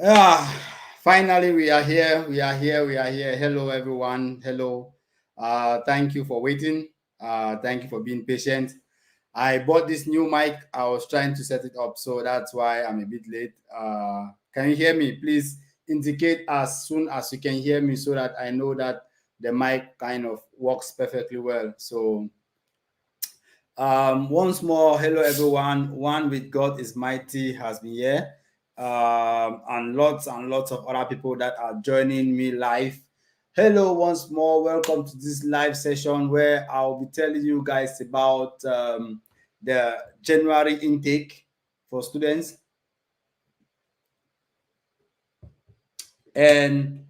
Ah, finally, we are here. We are here. We are here. Hello, everyone. Hello. Thank you for waiting. Thank you for being patient. I bought this new mic. I was trying to set it up, so that's why I'm a bit late. Can you hear me? Please indicate as soon as you can hear me so that I know that the mic kind of works perfectly well. So, once more, hello everyone. One with God is mighty has been here, and lots of other people that are joining me live. Hello, once more. Welcome to this live session where I'll be telling you guys about the January intake for students, and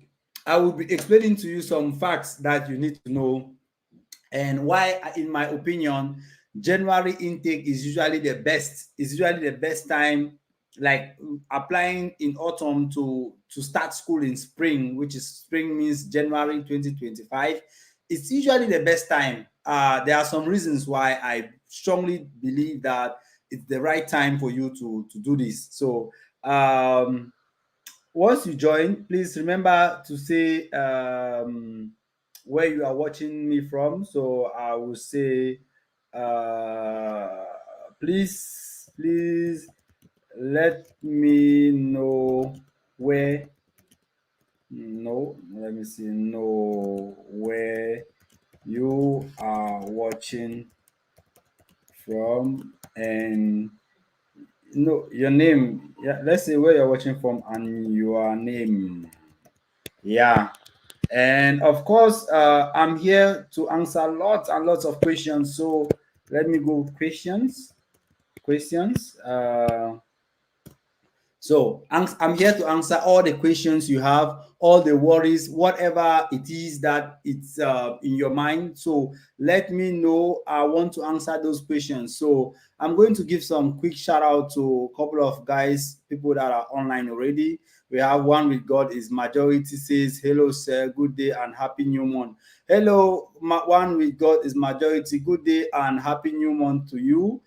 I will be explaining to you some facts that you need to know and why, in my opinion, January intake is usually the best. Is usually the best time, like applying in autumn to start school in spring, which is spring means January 2025. It's usually the best time. There are some reasons why I strongly believe that it's the right time for you to do this. So once you join, please remember to say where you are watching me from. So I will say, uh, please let me know where. No, let me see. Know where you are watching from and no your name. Yeah, let's say where you're watching from and your name. Yeah. And of course, I'm here to answer lots and lots of questions. So let me go questions. Questions. So I'm here to answer all the questions you have, all the worries, whatever it is that it's in your mind. So let me know. I want to answer those questions. So I'm going to give some quick shout out to a couple of guys, people that are online already. We have one with God is majority says, hello, sir, good day and happy new month. Hello, one with God is majority, good day and happy new month to you.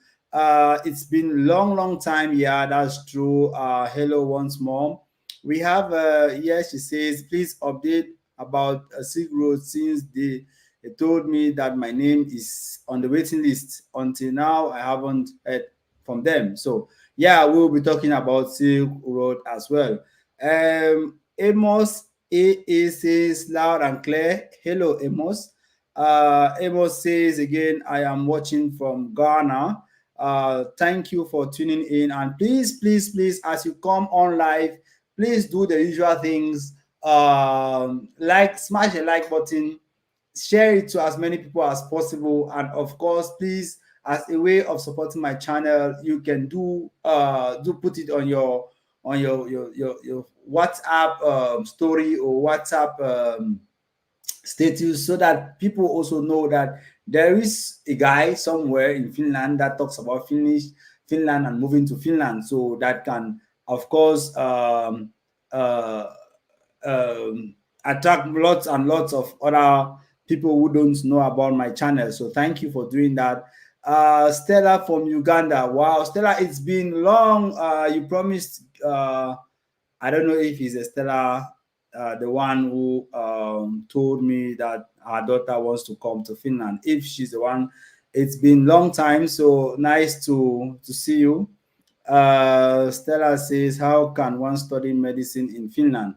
It's been long time. Yeah, that's true. Hello once more. We have yes, she says, please update about Silk Road since they told me that my name is on the waiting list. Until now, I haven't heard from them. So yeah, we'll be talking about Silk Road as well. Amos AA says loud and clear. Hello, Amos. Amos says again, I am watching from Ghana. Thank you for tuning in, and please, as you come on live, please do the usual things. Like, smash the like button, share it to as many people as possible, and of course, please, as a way of supporting my channel, you can do put it on your WhatsApp story or WhatsApp status, so that people also know that there is a guy somewhere in Finland that talks about Finland and moving to Finland. So that can, of course, uh, attract lots and lots of other people who don't know about my channel. So thank you for doing that. Stella from Uganda. Wow, Stella, it's been long. You promised. I don't know if it's Stella, the one who told me that her daughter wants to come to Finland. If she's the one, it's been long time. So nice to see you. Stella says, "How can one study medicine in Finland?"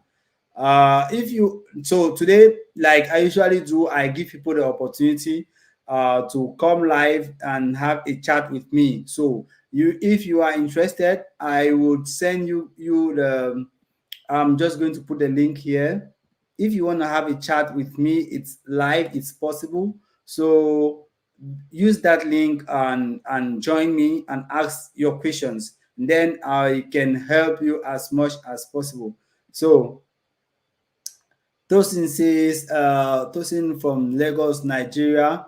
If you so today, like I usually do, I give people the opportunity to come live and have a chat with me. So if you are interested, I would send you the. I'm just going to put the link here. If you want to have a chat with me, it's live, it's possible. So use that link and join me and ask your questions. Then I can help you as much as possible. So Tosin says, Tosin from Lagos, Nigeria.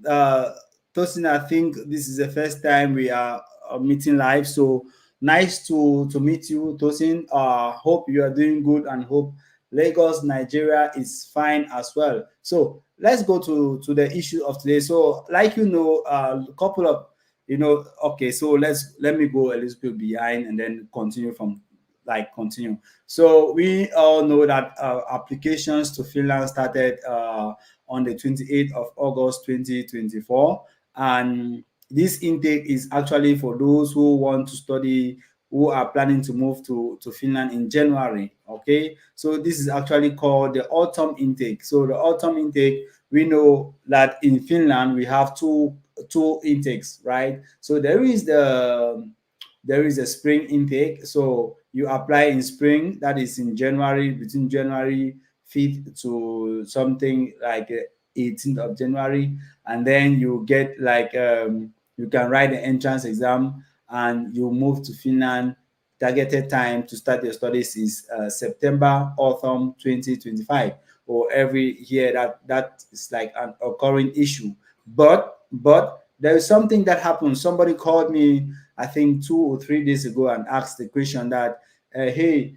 Uh, Tosin, I think this is the first time we are meeting live. So nice to meet you, Tosin. Hope you are doing good and hope Lagos, Nigeria is fine as well. So let's go to the issue of today. So, like a couple of okay. So let me go a little bit behind and then continue from like continue. So we all know that applications to Finland started on the 28th of August 2024, and this intake is actually for those who want to study, who are planning to move to Finland in January. Okay, so this is actually called the autumn intake. So the autumn intake, we know that in Finland we have two intakes, right? So there is a spring intake. So you apply in spring, that is in January, between January 5th to something like 18th of January, and then you get like you can write the entrance exam and you move to Finland. Targeted time to start your studies is September autumn 2025, or every year. That is like an occurring issue. But there is something that happened. Somebody called me, I think 2 or 3 days ago, and asked the question that, hey,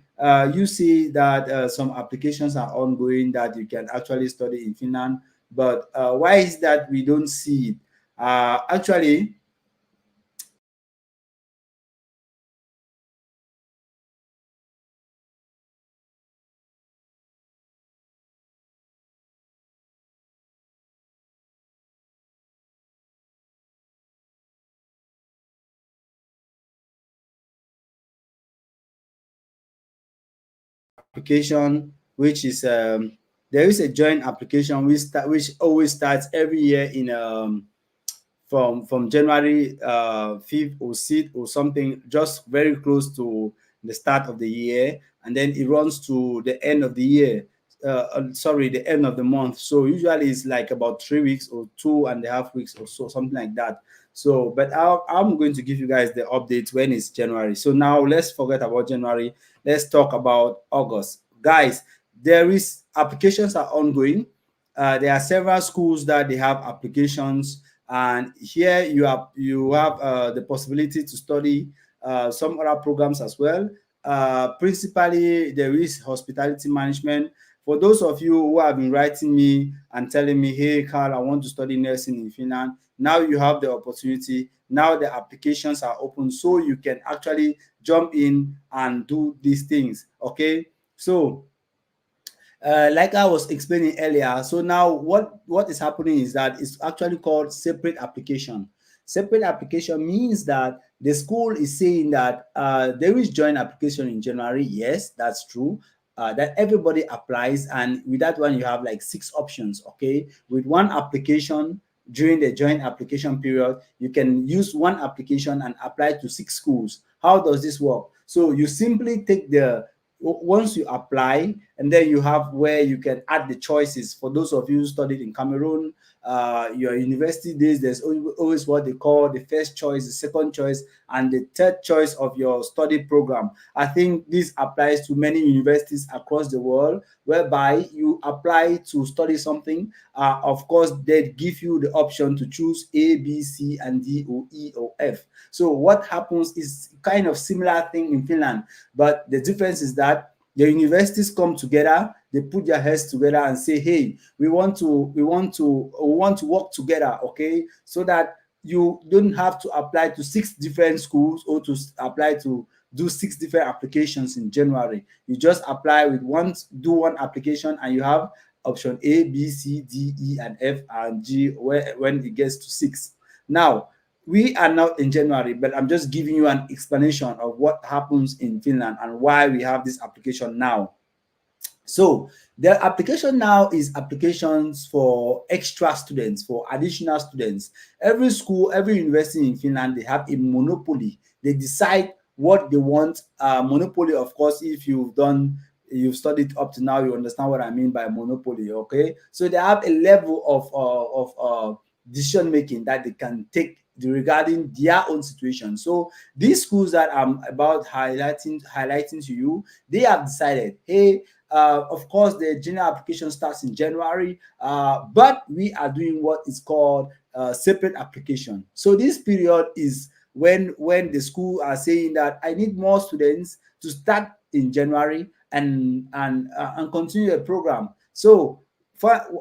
you see that some applications are ongoing that you can actually study in Finland, but why is that we don't see it? Actually, application, which is there is a joint application which always starts every year in from January 5th or 6th or something, just very close to the start of the year, and then it runs to the end of the year. Sorry, the end of the month. So usually it's like about 3 weeks or 2.5 weeks or so, something like that. So, but I'm going to give you guys the update when it's January. So now let's forget about January. Let's talk about August, guys. There is applications are ongoing. There are several schools that they have applications, and here you have the possibility to study some other programs as well. Principally, there is hospitality management. For those of you who have been writing me and telling me, hey, Carl, I want to study nursing in Finland, now you have the opportunity. Now the applications are open, so you can actually jump in and do these things. Okay, so like I was explaining earlier, so now what is happening is that it's actually called separate application. Separate application means that the school is saying that there is joint application in January. Yes, that's true. That everybody applies, and with that one you have like 6 options. Okay, with one application during the joint application period, you can use one application and apply to 6 schools. How does this work? So you simply take the once you apply, and then you have where you can add the choices. For those of you who studied in Cameroon, your university days, there's always what they call the first choice, the second choice, and the third choice of your study program. I think this applies to many universities across the world, whereby you apply to study something. Of course, they give you the option to choose A, B, C, and D, or E, or F. So what happens is kind of similar thing in Finland, but the difference is that the universities come together, they put their heads together and say, hey, we want to work together, okay, so that you don't have to apply to 6 different schools, or to apply to do 6 different applications in January. You just apply with one, do one application, and you have option A, B, C, D, E, and F, and G when it gets to 6. Now, we are now in January, but I'm just giving you an explanation of what happens in Finland and why we have this application now. So the application now is applications for extra students, for additional students. Every school, every university in Finland, they have a monopoly. They decide what they want. Monopoly, of course, if you've studied up to now, you understand what I mean by monopoly. Okay, so they have a level of decision making that they can take regarding their own situation. So these schools that I'm about highlighting to you, they have decided, hey, of course, the general application starts in January, but we are doing what is called separate application. So this period is when the school are saying that I need more students to start in January and continue the program. So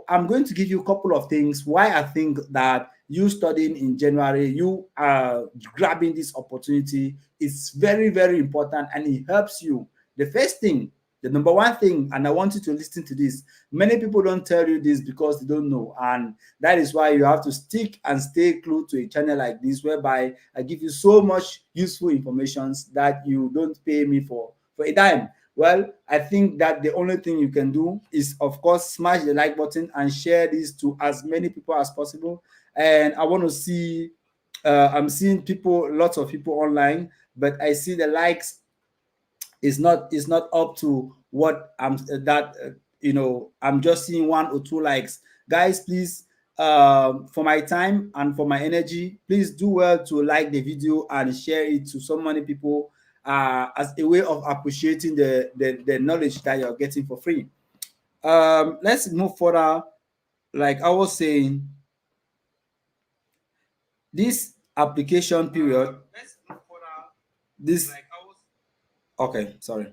I'm going to give you a couple of things why I think that you studying in January, you are grabbing this opportunity. It's very, very important, and it helps you. The first thing, the number one thing, and I want you to listen to this. Many people don't tell you this because they don't know, and that is why you have to stick and stay close to a channel like this, whereby I give you so much useful information that you don't pay me for a dime. Well, I think that the only thing you can do is, of course, smash the like button and share this to as many people as possible. And I want to see, I'm seeing people, lots of people online, but I see the likes is not up to what I'm that I'm just seeing one or two likes. Guys, please, for my time and for my energy, please do well to like the video and share it to so many people, as a way of appreciating the knowledge that you're getting for free. Let's move further. Like I was saying, this application period, this okay, sorry.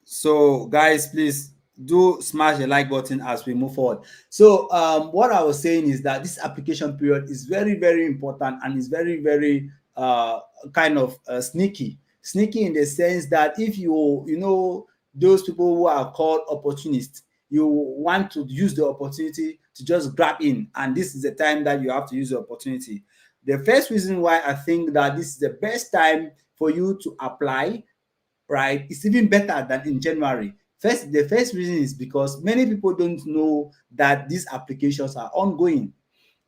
So, guys, please do smash the like button as we move forward. So, what I was saying is that this application period is very, very important, and is very, very kind of sneaky. Sneaky in the sense that if those people who are called opportunists, you want to use the opportunity to just grab in, and this is the time that you have to use the opportunity. The first reason why I think that this is the best time for you to apply, right? It's even better than in January. The first reason is because many people don't know that these applications are ongoing.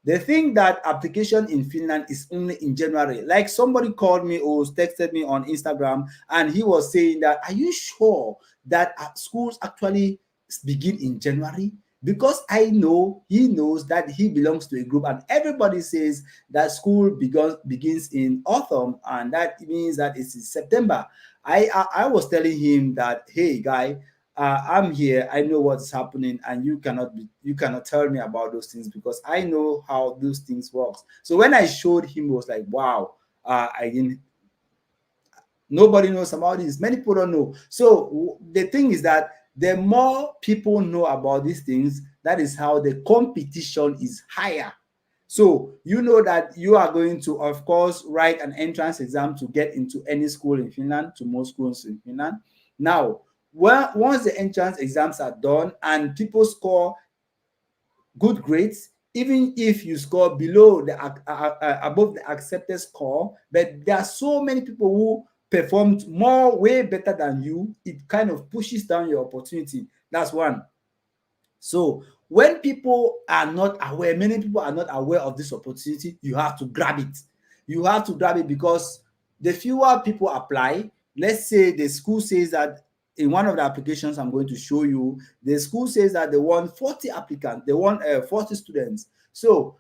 They think that application in Finland is only in January. Like somebody called me or texted me on Instagram, and he was saying that, are you sure that schools actually begin in January? Because I know he knows that he belongs to a group, and everybody says that school begins in autumn, and that means that it's in September. I was telling him that, hey guy, I'm here, I know what's happening, and you cannot tell me about those things because I know how those things works. So when I showed him, he was like, wow, I didn't nobody knows about this, many people don't know. So the thing is that the more people know about these things, that is how the competition is higher. So you know that you are going to, of course, write an entrance exam to get into any school in Finland, to most schools in Finland. Now, once the entrance exams are done and people score good grades, even if you score below the above the accepted score, but there are so many people who performed more, way better than you, it kind of pushes down your opportunity. That's one. So when people are not aware, many people are not aware of this opportunity, you have to grab it. You have to grab it because the fewer people apply, let's say the school says that in one of the applications I'm going to show you, the school says that they want 40 applicants, they want 40 students. So,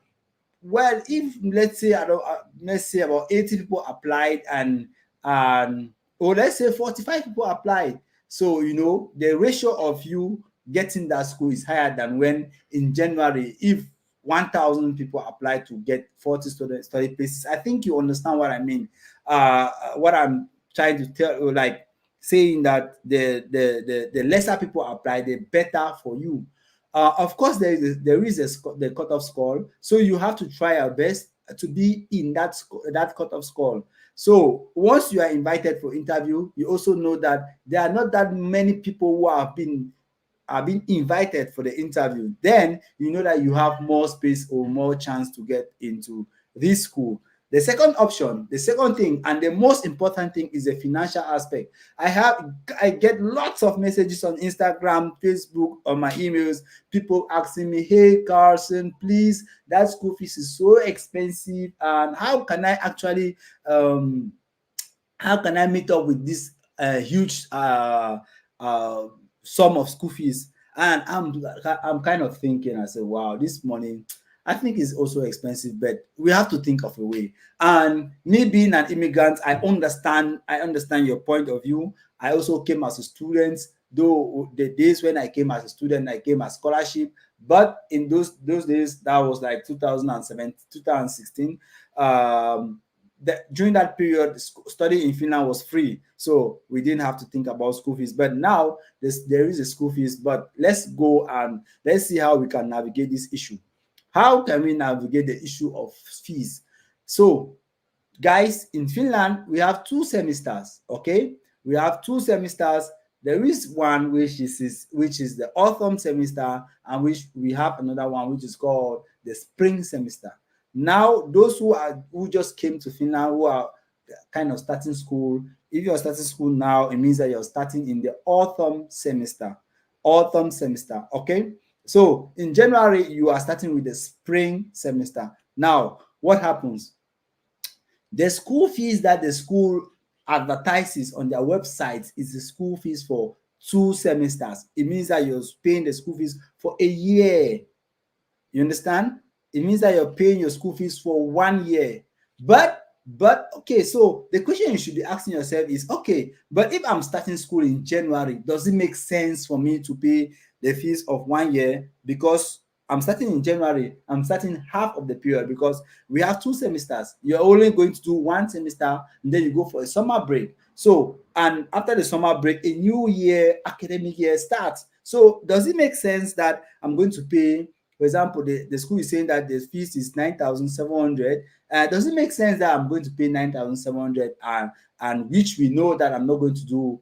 well, if let's say about 80 people applied, and or let's say 45 people applied, so the ratio of you getting that school is higher than when in January, if 1,000 people apply to get 40 student study places. I think you understand what I mean. What I'm trying to tell you, like saying that the lesser people apply, the better for you. Of course, the cutoff score, so you have to try your best to be in that cutoff score. So once you are invited for interview, you also know that there are not that many people who have been invited for the interview. Then you know that you have more space or more chance to get into this school. The second option, the second thing, and the most important thing is the financial aspect. I get lots of messages on Instagram, Facebook, on my emails, people asking me, hey Carson, please, that school fees is so expensive, and how can I meet up with this huge uh, sum of school fees? And I'm kind of thinking, I said, wow, this money, I think is also expensive, but we have to think of a way. And me being an immigrant, I understand your point of view. I also came as a student, though the days when I came as a student, I came as scholarship. But in those days, that was like 2007, 2016. During that period, studying in Finland was free, so we didn't have to think about school fees. But now there is a school fees. But let's go and let's see how we can navigate this issue. How can we navigate the issue of fees? So, guys, in Finland, we have 2 semesters, okay? We have 2 semesters. There is one which is the autumn semester, and which we have another one which is called the spring semester. Now, those who just came to Finland, who are kind of starting school, if you're starting school now, it means that you're starting in the autumn semester. Autumn semester, okay? So in January, you are starting with the spring semester. Now, what happens? The school fees that the school advertises on their website is the school fees for 2 semesters. It means that you're paying the school fees for a year. You understand? It means that you're paying your school fees for 1 year. But okay, so the question you should be asking yourself is, okay, but if I'm starting school in January, does it make sense for me to pay the fees of 1 year? Because I'm starting in January, I'm starting half of the period, because we have 2 semesters. You're only going to do 1 semester, and then you go for a summer break. So, and after the summer break, a new year, academic year starts. So does it make sense that I'm going to pay, for example, the school is saying that the fees is 9,700. Does it make sense that I'm going to pay 9,700, and which we know that I'm not going to do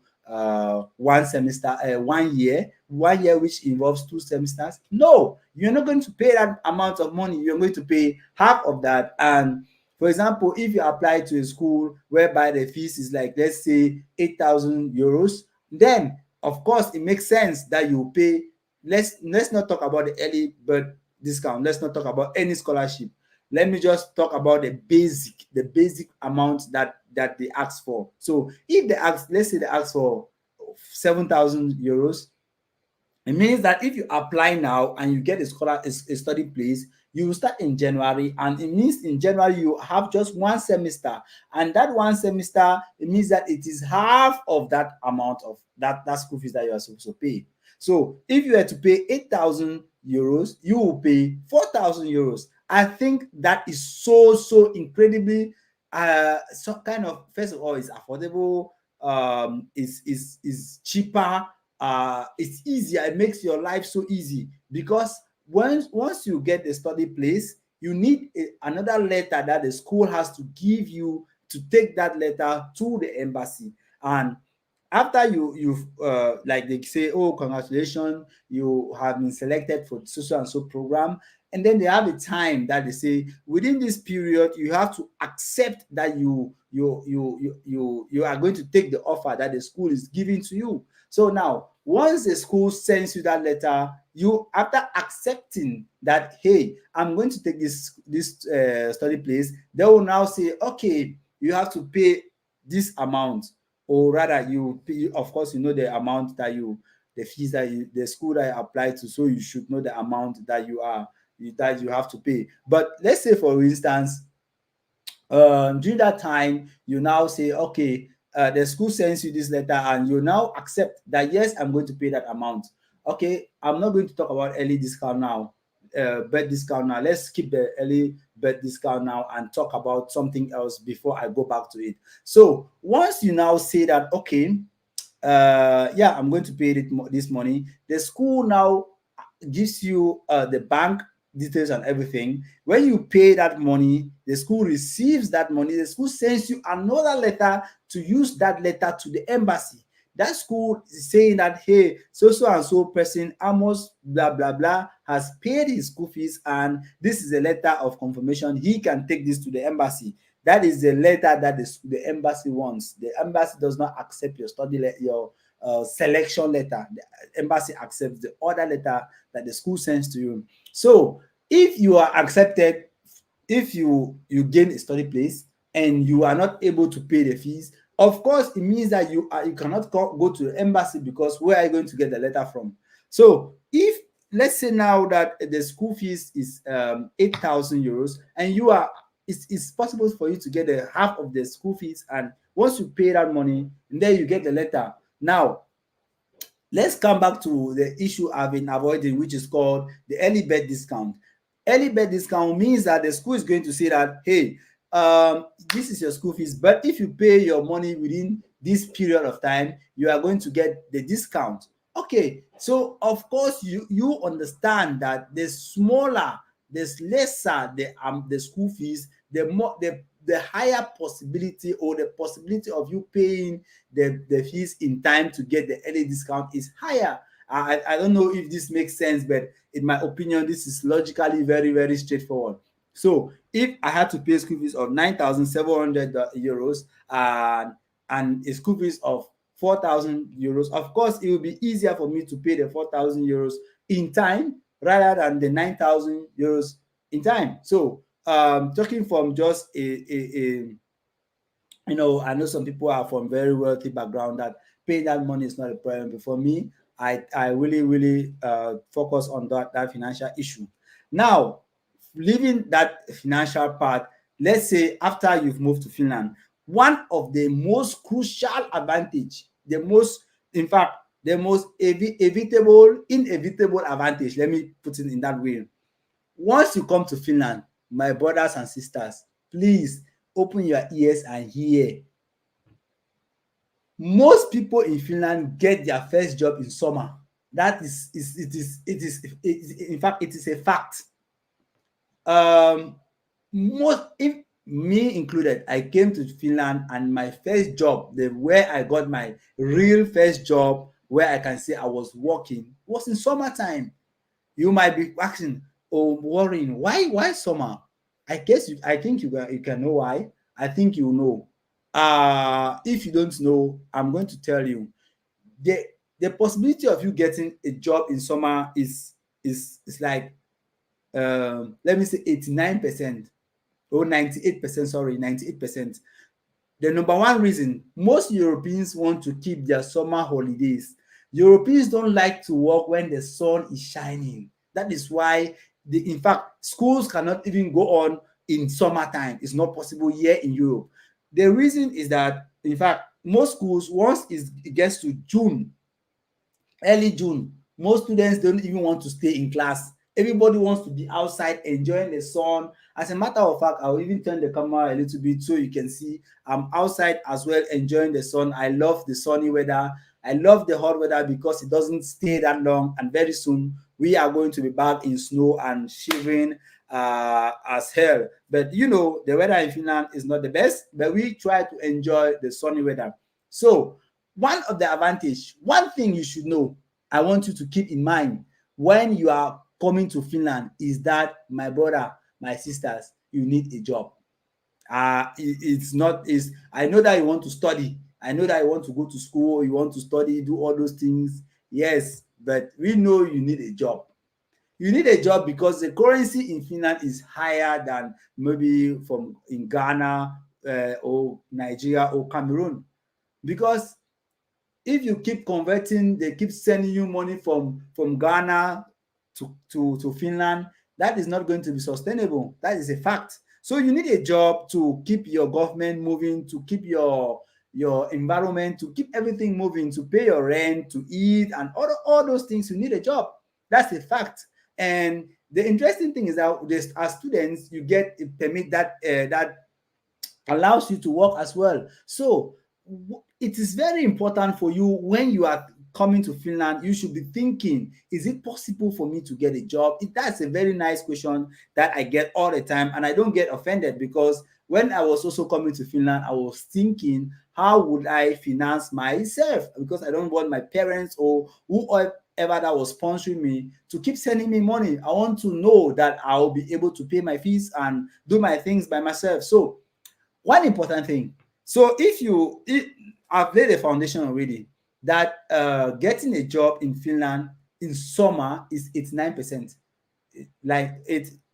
1 semester, 1 year which involves 2 semesters? No, you're not going to pay that amount of money. You're going to pay half of that. And for example, if you apply to a school whereby the fees is like, let's say, 8,000 euros, then of course it makes sense that you pay. Let's not talk about the early bird discount. Let's not talk about any scholarship. Let me just talk about the basic amount that they ask for. So if they ask, let's say they ask for 7,000 euros, it means that if you apply now and you get a study place, you will start in January, and it means in January you have just 1 semester, and that 1 semester, it means that it is half of that amount of that school fees that you are supposed to pay. So if you were to pay 8,000 euros, you will pay 4,000 euros. I think that is so incredibly so kind of, first of all, it's affordable, is cheaper, it's easier. It makes your life so easy, because once you get a study place, you need another letter that the school has to give you to take that letter to the embassy. And after you've like they say, oh, congratulations, you have been selected for so and so program, and then they have a time that they say within this period you have to accept that you are going to take the offer that the school is giving to you. So now, once the school sends you that letter, you, after accepting that, hey, I'm going to take this study place, they will now say, okay, you have to pay this amount, or rather, of course, you know the amount the fees the school that you apply to, so you should know the amount that you have to pay. But let's say, for instance, during that time, you now say, okay, the school sends you this letter, and you now accept that, yes, I'm going to pay that amount. Okay, I'm not going to talk about early discount now, birth discount now. Let's skip the early birth discount now and talk about something else before I go back to it. So once you now say that, okay, yeah, I'm going to pay this money, the school now gives you the bank details and everything. When you pay that money, the school receives that money. The school sends you another letter to use that letter to the embassy. That school is saying that, hey, so and so person, Amos, blah blah blah, has paid his school fees, and this is a letter of confirmation. He can take this to the embassy. That is the letter that the embassy wants. The embassy does not accept your selection letter. The embassy accepts the other letter that the school sends to you. So if you are accepted, if you gain a study place and you are not able to pay the fees, of course it means that you cannot go to the embassy, because where are you going to get the letter from? So if, let's say now that the school fees is 8,000 euros, and it's possible for you to get a half of the school fees, and once you pay that money, and then you get the letter. Now, let's come back to the issue I've been avoiding, which is called the early bird discount. Early bird discount means that the school is going to say that, hey, this is your school fees, but if you pay your money within this period of time, you are going to get the discount. Okay, so of course you understand that the smaller, the lesser the school fees, the the higher possibility, or the possibility of you paying the fees in time to get the early discount is higher. I don't know if this makes sense, but in my opinion, this is logically very, very straightforward. So if I had to pay school fees of 9,700 euros and a school fees of 4,000 euros, of course, it will be easier for me to pay the 4,000 euros in time rather than the 9,000 euros in time. So talking from just a I know some people are from very wealthy background that paying that money is not a problem. But for me, I really, really focus on that financial issue. Now, leaving that financial part, let's say after you've moved to Finland, one of the most crucial advantage, in fact, the most inevitable advantage, let me put it in that way. Once you come to Finland, my brothers and sisters, please open your ears and hear. Most people in Finland get their first job in summer. That in fact, it is a fact. Most, if me included, I came to Finland and my first job, where I got my real first job, where I can say I was working, was in summertime. You might be asking, oh, worrying, why summer? I think you can know why. I think you know. If you don't know, I'm going to tell you. The possibility of you getting a job in summer is like let me say 89% or 98%, sorry, 98%. The number one reason most Europeans want to keep their summer holidays. Europeans don't like to work when the sun is shining. That is why, in fact, schools cannot even go on in summertime. It's not possible here in Europe. The reason is that, in fact, most schools, once it gets to June, early June, most students don't even want to stay in class. Everybody wants to be outside enjoying the sun. As a matter of fact, I'll even turn the camera a little bit so you can see I'm outside as well enjoying the sun. I love the sunny weather. I love the hot weather because it doesn't stay that long, and very soon we are going to be back in snow and shivering as hell. But the weather in Finland is not the best, but we try to enjoy the sunny weather. So one thing you should know, I want you to keep in mind when you are coming to Finland, is that, my brother, my sisters, you need a job. I know that you want to study. I know that you want to go to school, you want to study, do all those things. Yes, but we know you need a job. You need a job because the currency in Finland is higher than maybe in Ghana or Nigeria or Cameroon. Because if you keep converting, they keep sending you money from Ghana to Finland, that is not going to be sustainable. That is a fact. So you need a job to keep your government moving, to keep your environment, to keep everything moving, to pay your rent, to eat, and all those things. You need a job. That's a fact. And the interesting thing is that as students, you get a permit that allows you to work as well. So it is very important for you when you are coming to Finland. You should be thinking, is it possible for me to get a job? That's a very nice question that I get all the time, and I don't get offended, because when I was also coming to Finland, I was thinking, how would I finance myself? Because I don't want my parents or whoever that was sponsoring me to keep sending me money. I want to know that I'll be able to pay my fees and do my things by myself. So one important thing, so I've laid a foundation already that getting a job in Finland in summer is 89%, like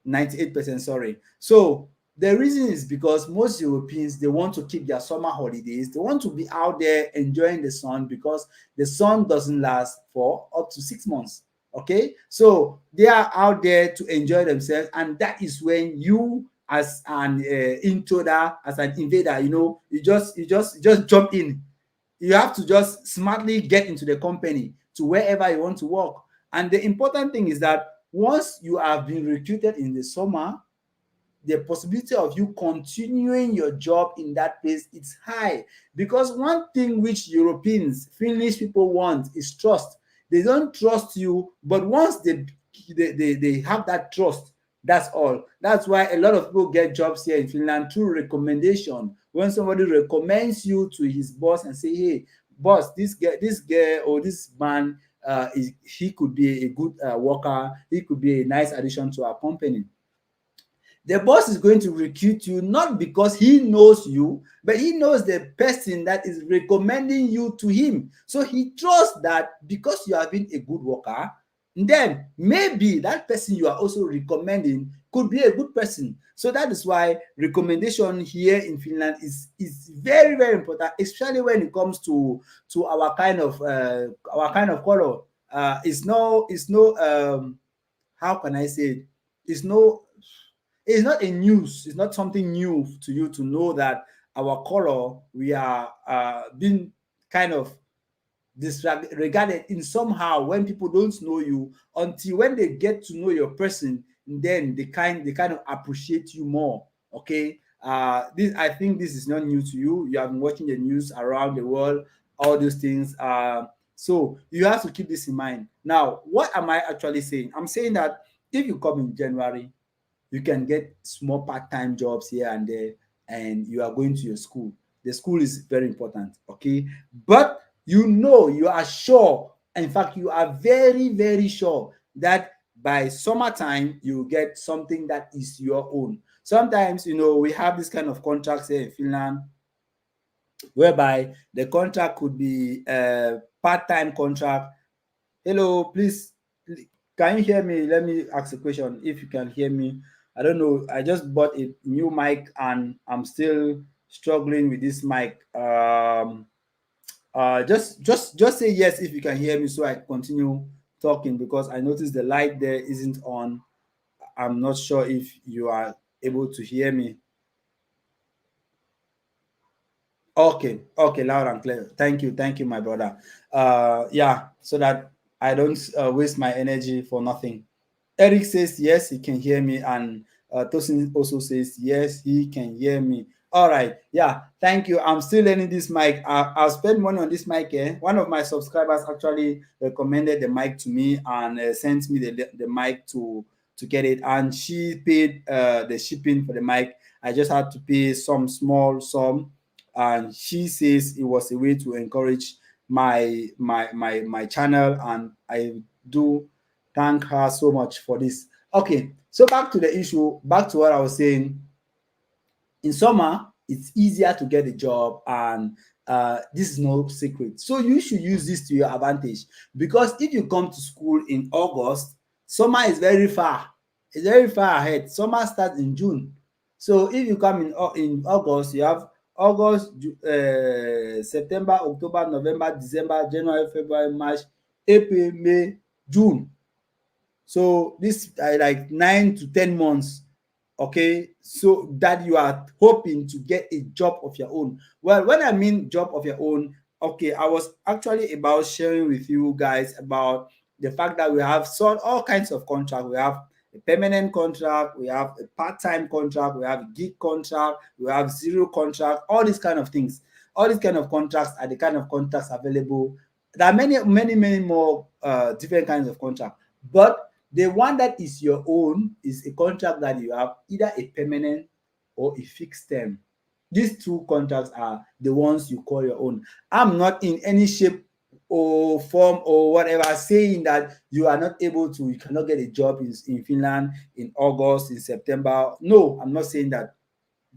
98%, sorry. So the reason is because most Europeans, they want to keep their summer holidays. They want to be out there enjoying the sun, because the sun doesn't last for up to 6 months. Okay, so they are out there to enjoy themselves, and that is when you, as an intruder, as an invader, you just jump in. You have to just smartly get into the company to wherever you want to work. And the important thing is that once you have been recruited in the summer, the possibility of you continuing your job in that place is high. Because one thing which Europeans, Finnish people want is trust. They don't trust you, but once they have that trust, That's all. That's why a lot of people get jobs here in Finland through recommendation. When somebody recommends you to his boss and say, "Hey, boss, this girl or this man, he could be a good worker. He could be a nice addition to our company." The boss is going to recruit you not because he knows you, but he knows the person that is recommending you to him. So he trusts that because you have been a good worker, then maybe that person you are also recommending could be a good person. So that is why recommendation here in Finland is very, very important, especially when it comes to our kind of color. It's no how can I say it? It's no it's not a news. It's not something new to you to know that our color, we are being kind of disregarded in somehow when people don't know you, until when they get to know your person, then they kind of appreciate you more. Okay. This, I think this is not new to you. You have been watching the news around the world, all those things. So you have to keep this in mind. Now, what am I actually saying? I'm saying that if you come in January, you can get small part-time jobs here and there, and you are going to your school. The school is very important, okay? But you are sure, in fact, you are very, very sure that by summertime you will get something that is your own. Sometimes, we have this kind of contracts here in Finland, whereby the contract could be a part-time contract. Hello, please, can you hear me? Let me ask a question if you can hear me. I don't know. I just bought a new mic and I'm still struggling with this mic. Just say yes if you can hear me so I continue talking, because I noticed the light there isn't on. I'm not sure if you are able to hear me. Okay, okay, loud and clear. Thank you, my brother. Yeah, so that I don't waste my energy for nothing. Eric says yes, he can hear me, and Tosin also says yes, he can hear me. All right, yeah, thank you. I'm still learning this mic. I'll spend money on this mic. One of my subscribers actually recommended the mic to me and sent me the mic to get it, and she paid the shipping for the mic. I just had to pay some small sum, and she says it was a way to encourage my channel, and I do thank her so much for this. Okay, so back to the issue, back to what I was saying. In summer, it's easier to get a job, and this is no secret. So you should use this to your advantage, because if you come to school in August, summer is very far. It's very far ahead. Summer starts in June. So if you come in August, you have August, September, October, November, December, January, February, March, April, May, June. So this like 9 to 10 months, okay, so that you are hoping to get a job of your own. Well, when I mean job of your own, okay, I was actually about sharing with you guys about the fact that we have all kinds of contract. We have a permanent contract, we have a part-time contract, we have a gig contract, we have zero contract, all these kind of things. All these kind of contracts are the kind of contracts available. There are many, many, many more different kinds of contract, but the one that is your own is a contract that you have, either a permanent or a fixed term. These two contracts are the ones you call your own. I'm not in any shape or form or whatever saying that you cannot get a job in Finland in August, in September. No, I'm not saying that.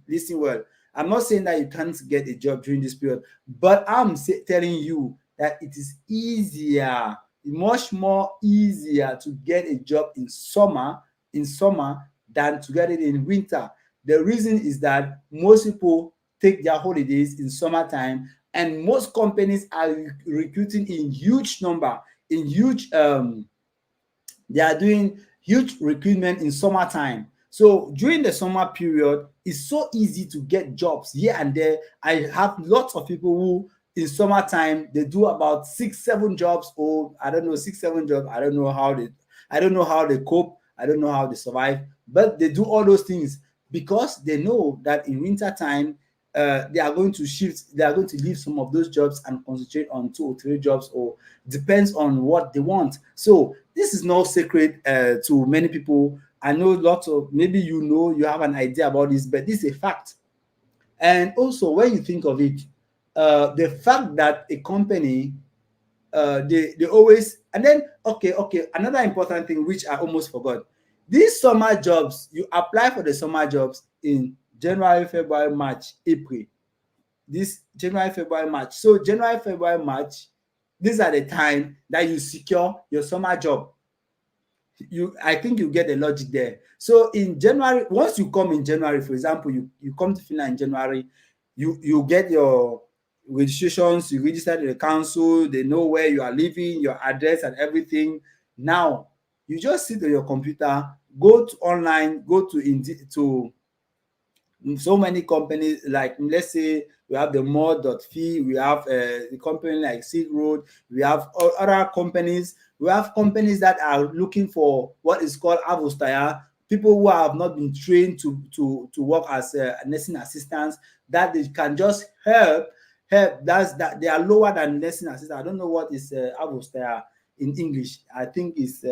Listen well. I'm not saying that you can't get a job during this period, but telling you that it is easier, much more easier to get a job in summer than to get it in winter. The reason is that most people take their holidays in summertime, and most companies are recruiting in huge number, in huge they are doing huge recruitment in summertime. So during the summer period, it's so easy to get jobs here and there. I have lots of people who in summertime they do about 6 7 jobs, or I don't know, 6 7 jobs. I don't know how they cope. I don't know how they survive, but they do all those things because they know that in winter time they are going to shift, they are going to leave some of those jobs and concentrate on 2 or 3 jobs, or depends on what they want. So this is no secret to many people. I know lots of, maybe you have an idea about this, but this is a fact. And also, when you think of it, the fact that a company, they always, and then okay, another important thing which I almost forgot. These summer jobs, you apply for the summer jobs in January, February, March, April. This January, February, March. So January, February, March, these are the time that you secure your summer job. I think you get the logic there. So in January, once you come in January, for example, you come to Finland in January, you get your registrations, you register to the council, they know where you are living, your address and everything. Now you just sit on your computer, go to online, go to to so many companies, like let's say we have the mod.fi, we have the company like Silk Road, we have other companies, we have companies that are looking for what is called avostaya, people who have not been trained to work as nursing assistants, that they can just help. That they are lower than nursing assistant. I don't know what is avostaya in English. I think it's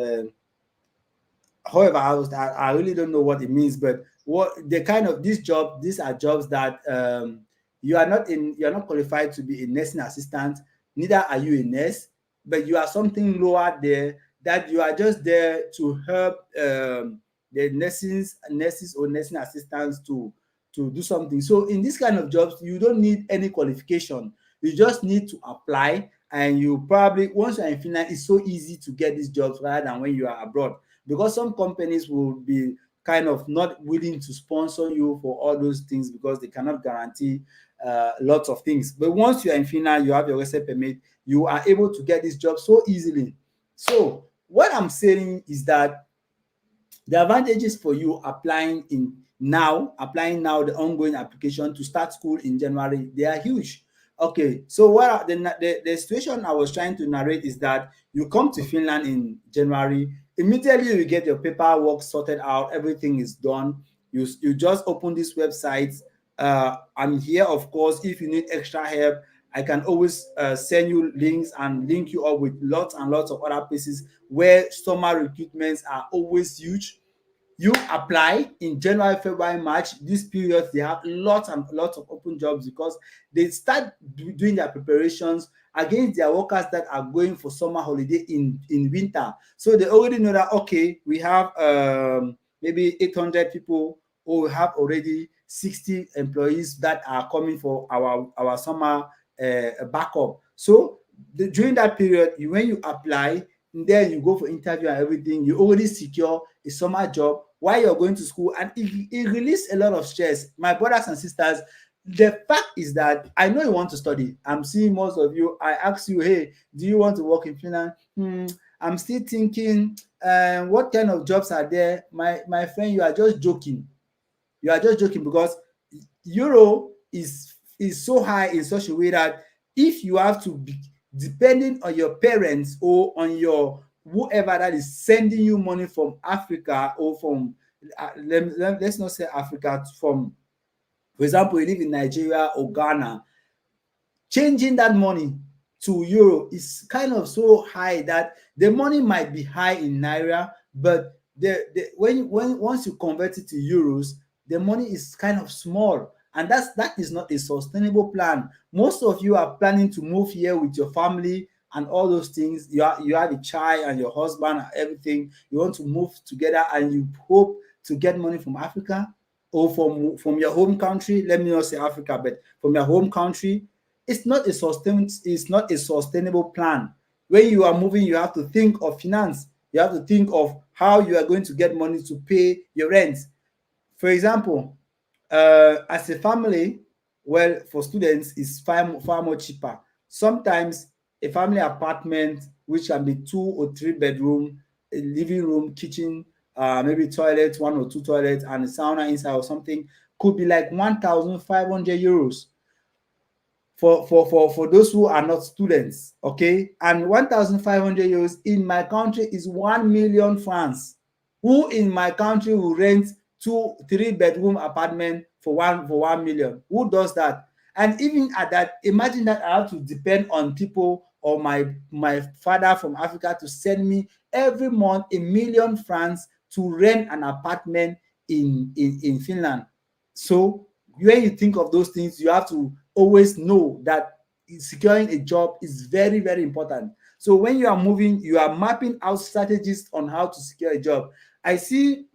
however, I really don't know what it means, but what the kind of these are jobs that you're not qualified to be a nursing assistant, neither are you a nurse, but you are something lower there, that you are just there to help the nurses or nursing assistants to do something. So in this kind of jobs, you don't need any qualification. You just need to apply, and you probably, once you're in Finland, it's so easy to get these jobs rather than when you are abroad, because some companies will be kind of not willing to sponsor you for all those things because they cannot guarantee lots of things. But once you are in Finland, you have your resident permit, you are able to get this job so easily. So what I'm saying is that the advantages for you applying now the ongoing application to start school in January, they are huge. Okay, so the situation I was trying to narrate is that you come to Finland in January, immediately you get your paperwork sorted out, everything is done. You just open this website. I'm here, of course. If you need extra help, I can always send you links and link you up with lots and lots of other places where summer recruitments are always huge. You apply in January, February, March. These periods, they have lots and lots of open jobs because they start doing their preparations against their workers that are going for summer holiday in winter. So they already know that, okay, we have maybe 800 people, or we have already 60 employees that are coming for our summer backup. So during that period, when you apply, then you go for interview and everything, you already secure a summer job while you're going to school, and it releases a lot of stress. My brothers and sisters, the fact is that I know you want to study. I'm seeing most of you. I ask you, hey, do you want to work in Finland? I'm still thinking, what kind of jobs are there? My friend, you are just joking. You are just joking because euro is so high in such a way that if you have to be depending on your parents or on your whoever that is sending you money from Africa, or from let's not say Africa, from, for example, you live in Nigeria or Ghana, changing that money to euro is kind of so high that the money might be high in naira, but when once you convert it to euros, the money is kind of small, and that is not a sustainable plan. Most of you are planning to move here with your family and all those things. You have a child and your husband and everything. You want to move together, and you hope to get money from Africa or from your home country. Let me not say Africa, but from your home country. It's not a sustainable plan. When you are moving, you have to think of finance. You have to think of how you are going to get money to pay your rent. For example, as a family, well, for students, is far more cheaper. Sometimes a family apartment, which can be 2 or 3 bedroom, a living room, kitchen, maybe toilet, 1 or 2 toilets, and a sauna inside or something, could be like 1,500 euros for those who are not students. Okay, and 1,500 euros in my country is 1 million francs. Who in my country will rent 2 3 bedroom apartment for 1 million? Who does that? And even at that, imagine that I have to depend on people, or my father from Africa, to send me every month 1 million francs to rent an apartment in Finland. So when you think of those things, you have to always know that securing a job is very, very important. So when you are moving, you are mapping out strategies on how to secure a job. I see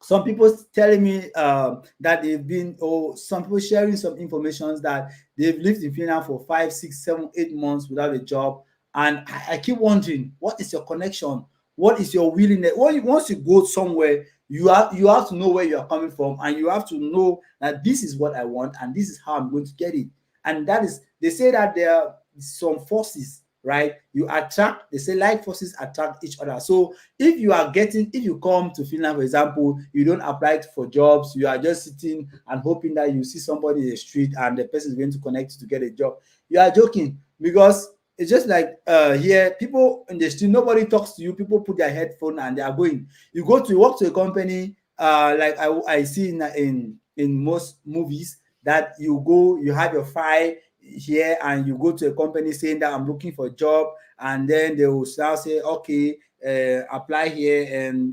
some people telling me that they've been, or some people sharing some information that they've lived in Finland for 5, 6, 7, 8 months without a job. And I keep wondering, what is your connection? What is your willingness? Once you go somewhere, you have to know where you are coming from, and you have to know that this is what I want and this is how I'm going to get it. And that is, they say that there are some forces, right? You attract, they say like forces attract each other. So if you come to Finland, for example, you don't apply for jobs, you are just sitting and hoping that you see somebody in the street and the person is going to connect you to get a job, you are joking. Because it's just like here, people in the street, nobody talks to you, people put their headphone and they are going. You work to a company, like I see in most movies, that you go, you have your file here, and you go to a company saying that I'm looking for a job, and then they will now say, okay, apply here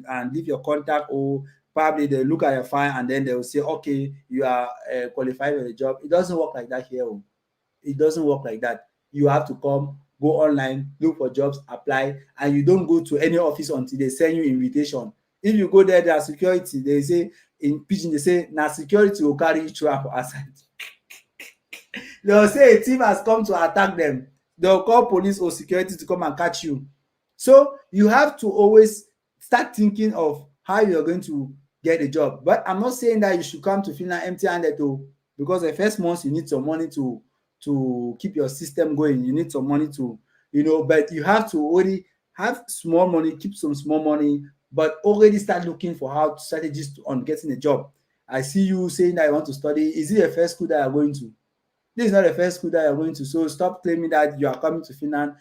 and leave your contact, or probably they look at your file and then they will say, okay, you are qualified for the job. It doesn't work like that here. Oh. It doesn't work like that. You have to come, go online, look for jobs, apply, and you don't go to any office until they send you invitation. If you go there, there are security. They say in pidgin, they say na security will carry you through outside. They'll say a team has come to attack them. They'll call police or security to come and catch you. So you have to always start thinking of how you're going to get a job. But I'm not saying that you should come to Finland empty-handed though, because the first months you need some money to keep your system going. You need some money to, but you have to already have small money, keep some small money, but already start looking for how strategies on getting a job. I see you saying that you want to study. Is it the first school that you're going to? This is not the first school that you're going to. So stop claiming that you are coming to Finland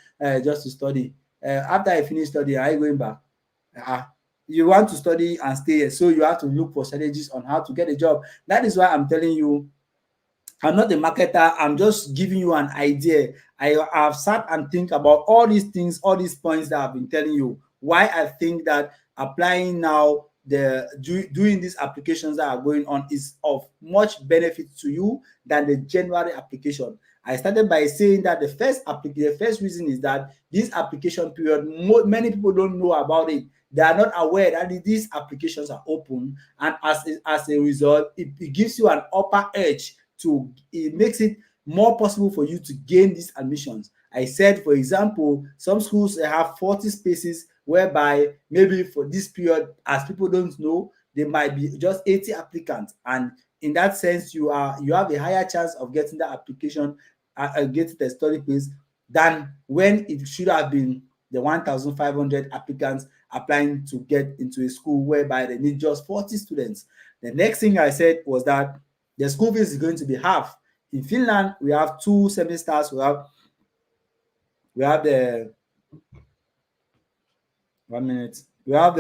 just to study. After you finish studying, are you going back? You want to study and stay here. So you have to look for strategies on how to get a job. That is why I'm telling you, I'm not a marketer. I'm just giving you an idea. I have sat and think about all these things, all these points that I've been telling you. Why I think that applying now, doing these applications that are going on is of much benefit to you than the January application. I started by saying that the first reason is that this application period, many people don't know about it. They are not aware that these applications are open, and as a result, it gives you an upper edge. It makes it more possible for you to gain these admissions. I said, for example, some schools have 40 spaces, whereby maybe for this period, as people don't know, there might be just 80 applicants, and in that sense, you have a higher chance of getting that application, getting the study place, than when it should have been the 1,500 applicants applying to get into a school whereby they need just 40 students. The next thing I said was that the school fees is going to be half. In Finland, we have 2 semesters. We have the 1 minute. We have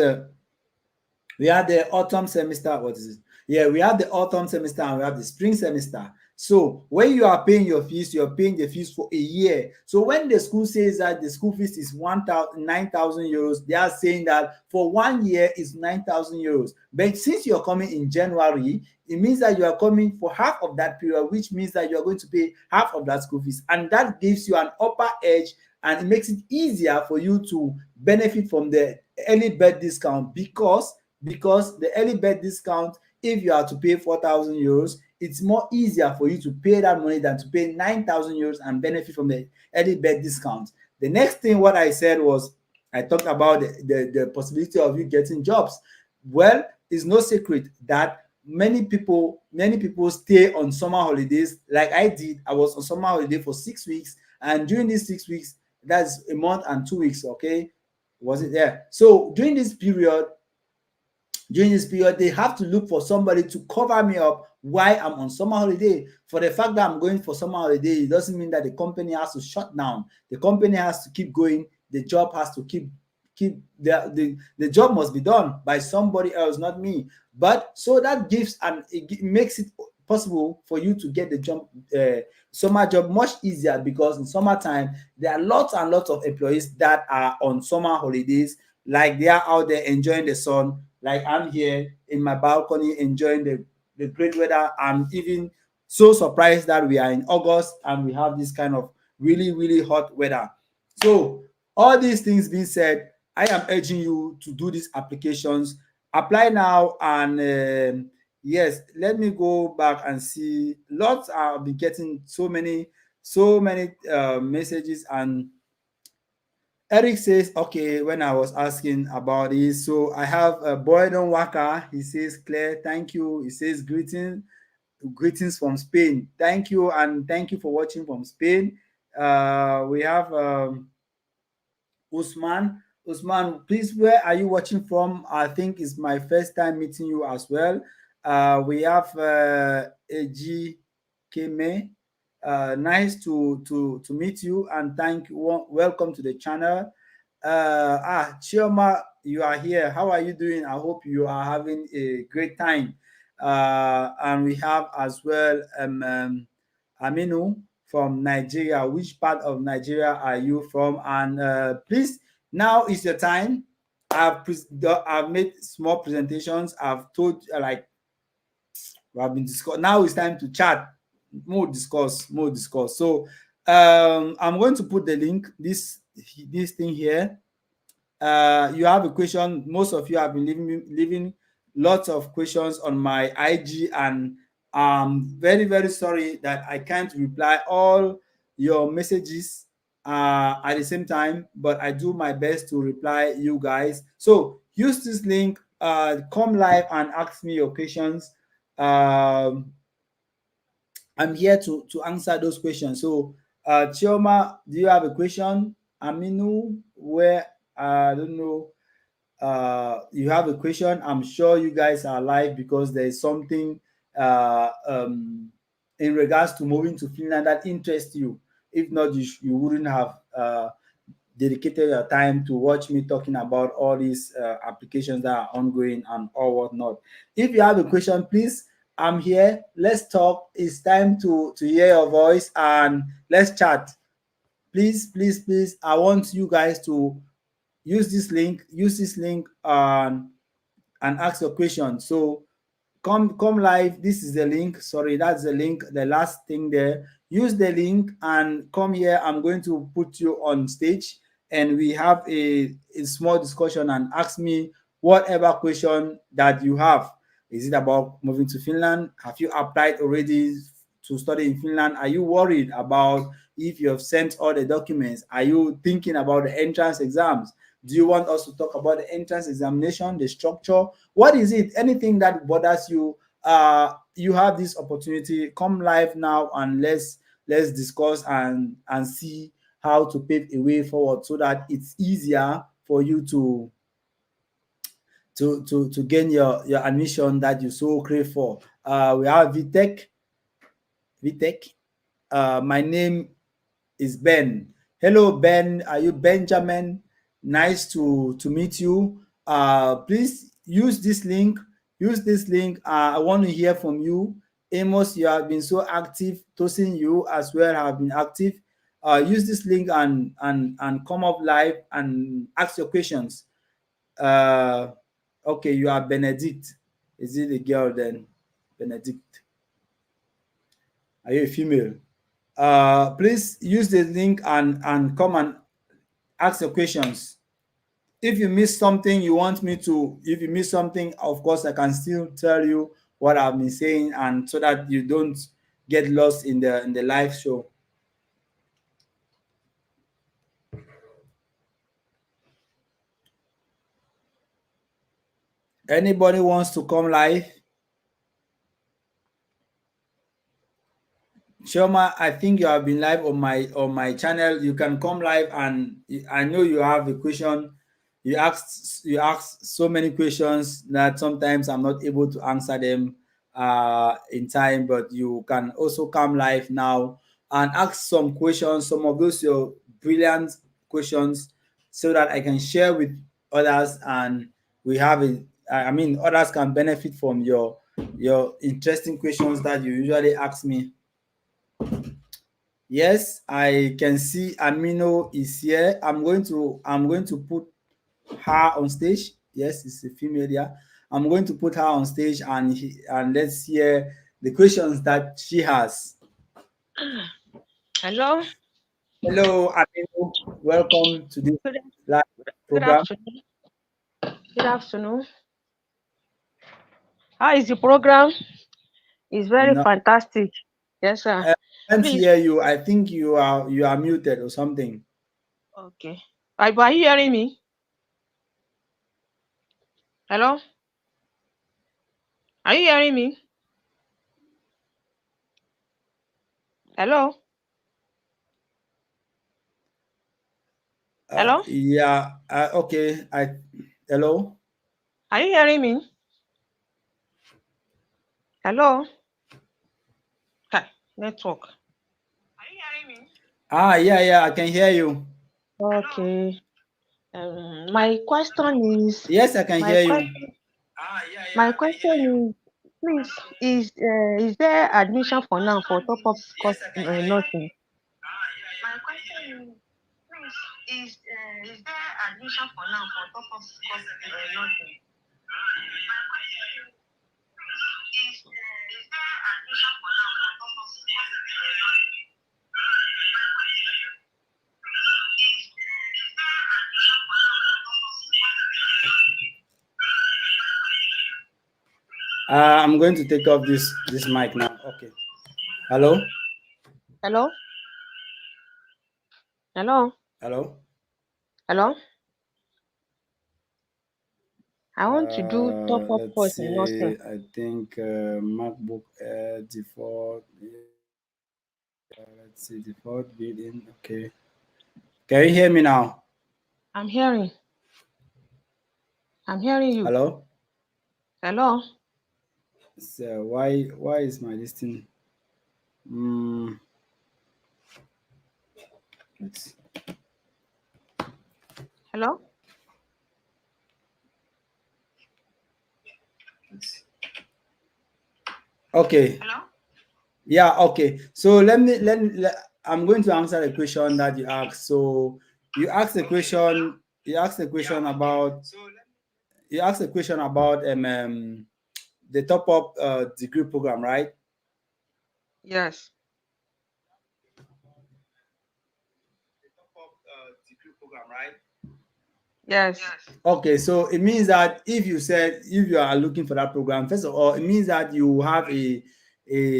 the autumn semester. What is it? Yeah, we have the autumn semester and we have the spring semester. So when you are paying your fees, you're paying the fees for a year. So when the school says that the school fees is 9,000 euros, they are saying that for 1 year is 9,000 euros. But since you're coming in January, it means that you are coming for half of that period, which means that you're going to pay half of that school fees. And that gives you an upper edge, and it makes it easier for you to benefit from the early bird discount, because the early bird discount, if you are to pay 4,000 euros, it's more easier for you to pay that money than to pay 9,000 euros and benefit from the early bird discount. The next thing what I said was, I talked about the possibility of you getting jobs. Well, it's no secret that many people stay on summer holidays like I did. I was on summer holiday for 6 weeks, and during these 6 weeks, that's a month and 2 weeks, okay? Was it there? So during this period, they have to look for somebody to cover me up while I'm on summer holiday. For the fact that I'm going for summer holiday, it doesn't mean that the company has to shut down. The company has to keep going. The job has to keep the job must be done by somebody else, not me. But so that gives, and it makes it possible for you to get the job, summer job, much easier, because in summertime there are lots and lots of employees that are on summer holidays, like they are out there enjoying the sun, like I'm here in my balcony enjoying the great weather. I'm even so surprised that we are in August and we have this kind of really, really hot weather. So, all these things being said, I am urging you to do these applications. Apply now, and yes, let me go back and see. Lots I'll be getting so many messages. And Eric says, okay, when I was asking about this, so I have a Boydon Waka. He says, Claire, thank you. He says, greetings from Spain. Thank you, and thank you for watching from Spain. We have Usman. Usman, please, where are you watching from? I think it's my first time meeting you as well. We have AG Keme. Nice to meet you, and thank you. Welcome to the channel. Chioma, you are here. How are you doing? I hope you are having a great time. And we have as well Aminu from Nigeria. Which part of Nigeria are you from? And please, now is your time. I've made small presentations. I've told like we have been discussed. Now it's time to chat. More discuss, more discuss. So I'm going to put the link, this thing here. You have a question. Most of you have been leaving lots of questions on my IG, and I'm very, very sorry that I can't reply all your messages at the same time, but I do my best to reply you guys. So use this link, come live and ask me your questions. I'm here to answer those questions. So, Chioma, do you have a question? Aminu, where I don't know, you have a question. I'm sure you guys are live because there is something in regards to moving to Finland that interests you. If not, you wouldn't have dedicated your time to watch me talking about all these applications that are ongoing and all whatnot. If you have a question, please, I'm here. Let's talk. It's time to hear your voice and let's chat. Please, please, please. I want you guys to use this link. Use this link and ask your question. So come live. This is the link. Sorry, that's the link, the last thing there. Use the link and come here. I'm going to put you on stage and we have a small discussion, and ask me whatever question that you have. Is it about moving to Finland? Have you applied already to study in Finland? Are you worried about if you have sent all the documents? Are you thinking about the entrance exams? Do you want us to talk about the entrance examination, the structure? What is it? Anything that bothers you, you have this opportunity. Come live now and let's discuss and see how to pave a way forward so that it's easier for you to gain your admission that you so crave for. We have Vitek. Vitek. My name is Ben. Hello, Ben. Are you Benjamin? Nice to meet you. Please use this link. Use this link. I want to hear from you. Amos, you have been so active. Tosin, you as well have been active. Use this link and come up live and ask your questions. Okay, you are Benedict. Is it a girl then? Benedict. Are you a female? Please use the link and come and ask your questions. If you miss something, you want me to, if you miss something, of course, I can still tell you what I've been saying, and so that you don't get lost in the live show. Anybody wants to come live? Shoma, I think you have been live on my channel. You can come live, and I know you have a question. You asked so many questions that sometimes I'm not able to answer them in time, but you can also come live now and ask some questions, some of those your brilliant questions, so that I can share with others, and we have it. I mean, others can benefit from your interesting questions that you usually ask me. Yes, I can see Amino is here. I'm going to put her on stage. Yes, it's a female. Yeah, I'm going to put her on stage and let's hear the questions that she has. Hello. Hello, Aminu. Welcome to this Good, live good program. afternoon. Good afternoon. How is the program? It's You very know, fantastic. Yes, sir. I can't Please. hear you. I think you are muted or something. Okay. Are you hearing me? Hello? Are you hearing me? Hello? Hello? Yeah. Okay. Hello. Are you hearing me? Hello? Hi. Network. Are you hearing me? Yeah, yeah. I can hear you. Okay. My question is, Yes, I can my hear you. question, my question is, please, is there admission for now for top up course nursing? My question is, please, is there admission for now for top up course nursing? My question is there admission for now for top up course nursing? My question is there admission for now for top up course nursing? I'm going to take off this mic now. Okay. Hello. Hello? Hello? Hello. Hello? I want to do top up Let's course in see. nursing. I think MacBook Air default. Let's see default built-in. Okay. Can you hear me now? I'm hearing. I'm hearing you. Hello. Hello? So why is my listing? Mm, let's, Hello? let's, okay. Hello? Yeah. Okay. So I'm going to answer the question that you asked. So you asked the question. You asked the question about. You asked the question about the top up degree program, right? Yes. The top up degree program, right? Yes. Okay, so it means that if you are looking for that program, first of all, it means that you have a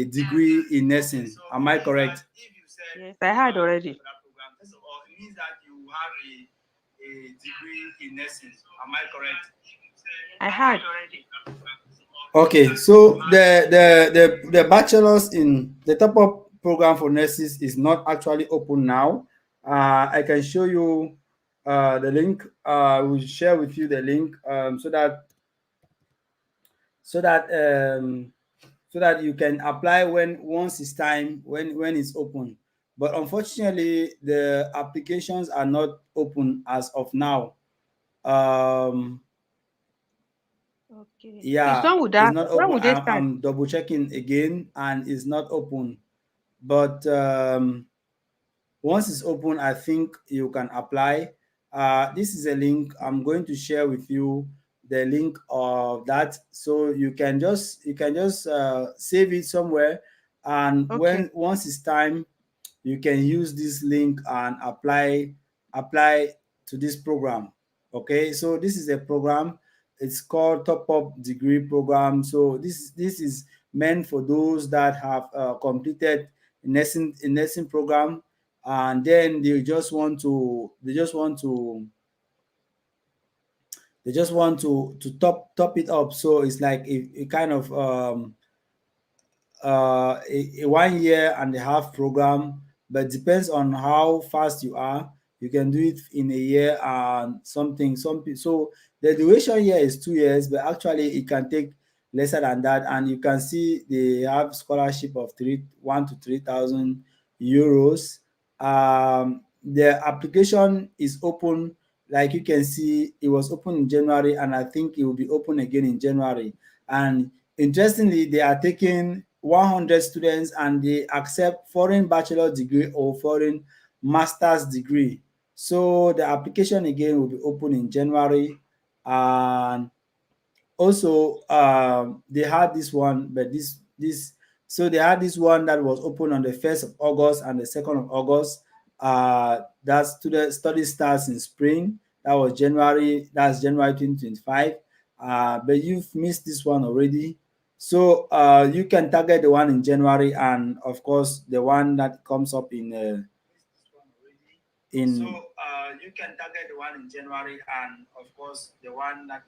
degree in nursing. Am I correct? Yes, I had already. First of all, it means that you have a degree in nursing. Am I correct? I had. Okay, so the bachelor's in the top up program for nurses is not actually open now. I can show you the link. We'll share with you the link so that um, so that you can apply when once it's time when it's open. But unfortunately, the applications are not open as of now. Um, Okay. Please, yeah, it's not when open. would they start? I'm double checking again, and it's not open. But once it's open, I think you can apply. This is a link I'm going to share with you, the link of that, so you can just save it somewhere, and Okay. when once it's time, you can use this link and apply to this program. Okay, so this is a program. It's called top up degree program. So this is meant for those that have completed a nursing program, and then they just want to top it up. So it's like a kind of a 1 year and a half program, but depends on how fast you are. You can do it in a year and something. So the duration here is 2 years, but actually it can take lesser than that. And you can see they have scholarship of 1 to 3,000 euros. The application is open. Like you can see, it was open in January, and I think it will be open again in January. And interestingly, they are taking 100 students, and they accept foreign bachelor degree or foreign master's degree. So the application again will be open in January, and also they had this one, but this so they had this one that was open on the 1st of August and the 2nd of August. That student study starts in spring. That's January 2025. But you've missed this one already. So you can target the one in January, and of course the one that comes up in you can target the one in January, and of course the one that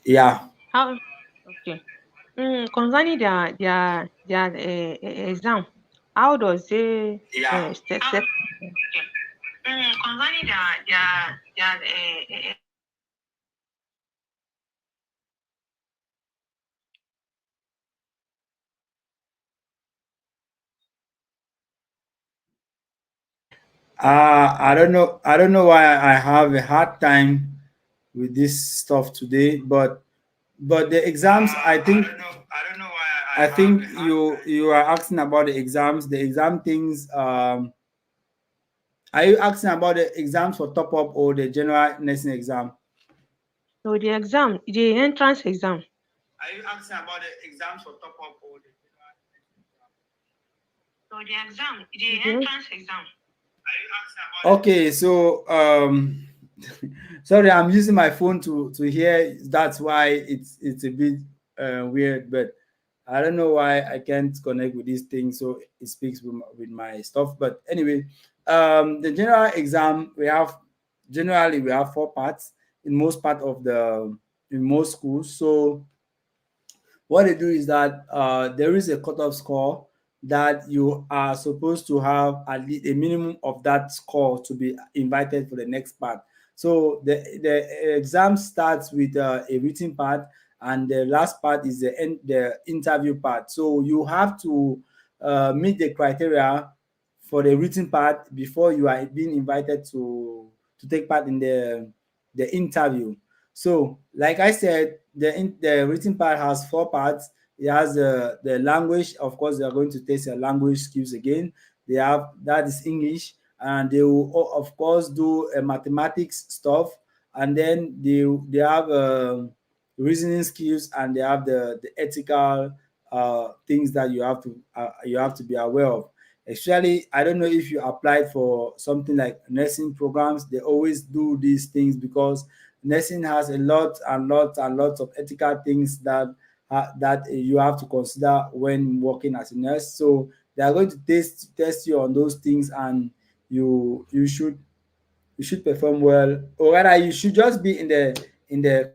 yeah. How? Okay. Concerning their exam, how does they Yeah. set? Concerning their I don't know. I don't know why I have a hard time with this stuff today, but the exams. I think. I don't know why I think you are asking about the exams. The exam things. Are you asking about the exams for top up or the general nursing exam? So the exam, the entrance exam, Are you asking about the exams for top up or the general nursing exam? So the exam, the the entrance exam. Okay, so sorry, I'm using my phone to hear. That's why it's a bit weird, but I don't know why I can't connect with this thing, so it speaks with my stuff. But anyway, the general exam we have four parts in most part of the in most schools. So what they do is that there is a cutoff score that you are supposed to have at least a minimum of that score to be invited for the next part. So the exam starts with a written part, and the last part is the interview part. So you have to meet the criteria for the written part before you are being invited to take part in the interview. So, like I said, the written part has four parts. It has the language. Of course, they are going to test your language skills again. They have that is English, and they will of course do a mathematics stuff, and then they have reasoning skills, and they have the ethical things that you have to be aware of. Especially, I don't know if you applied for something like nursing programs. They always do these things because nursing has a lot and lots and lots of ethical things that you have to consider when working as a nurse. So they are going to test you on those things, and you should you should perform well, or rather you should just be in the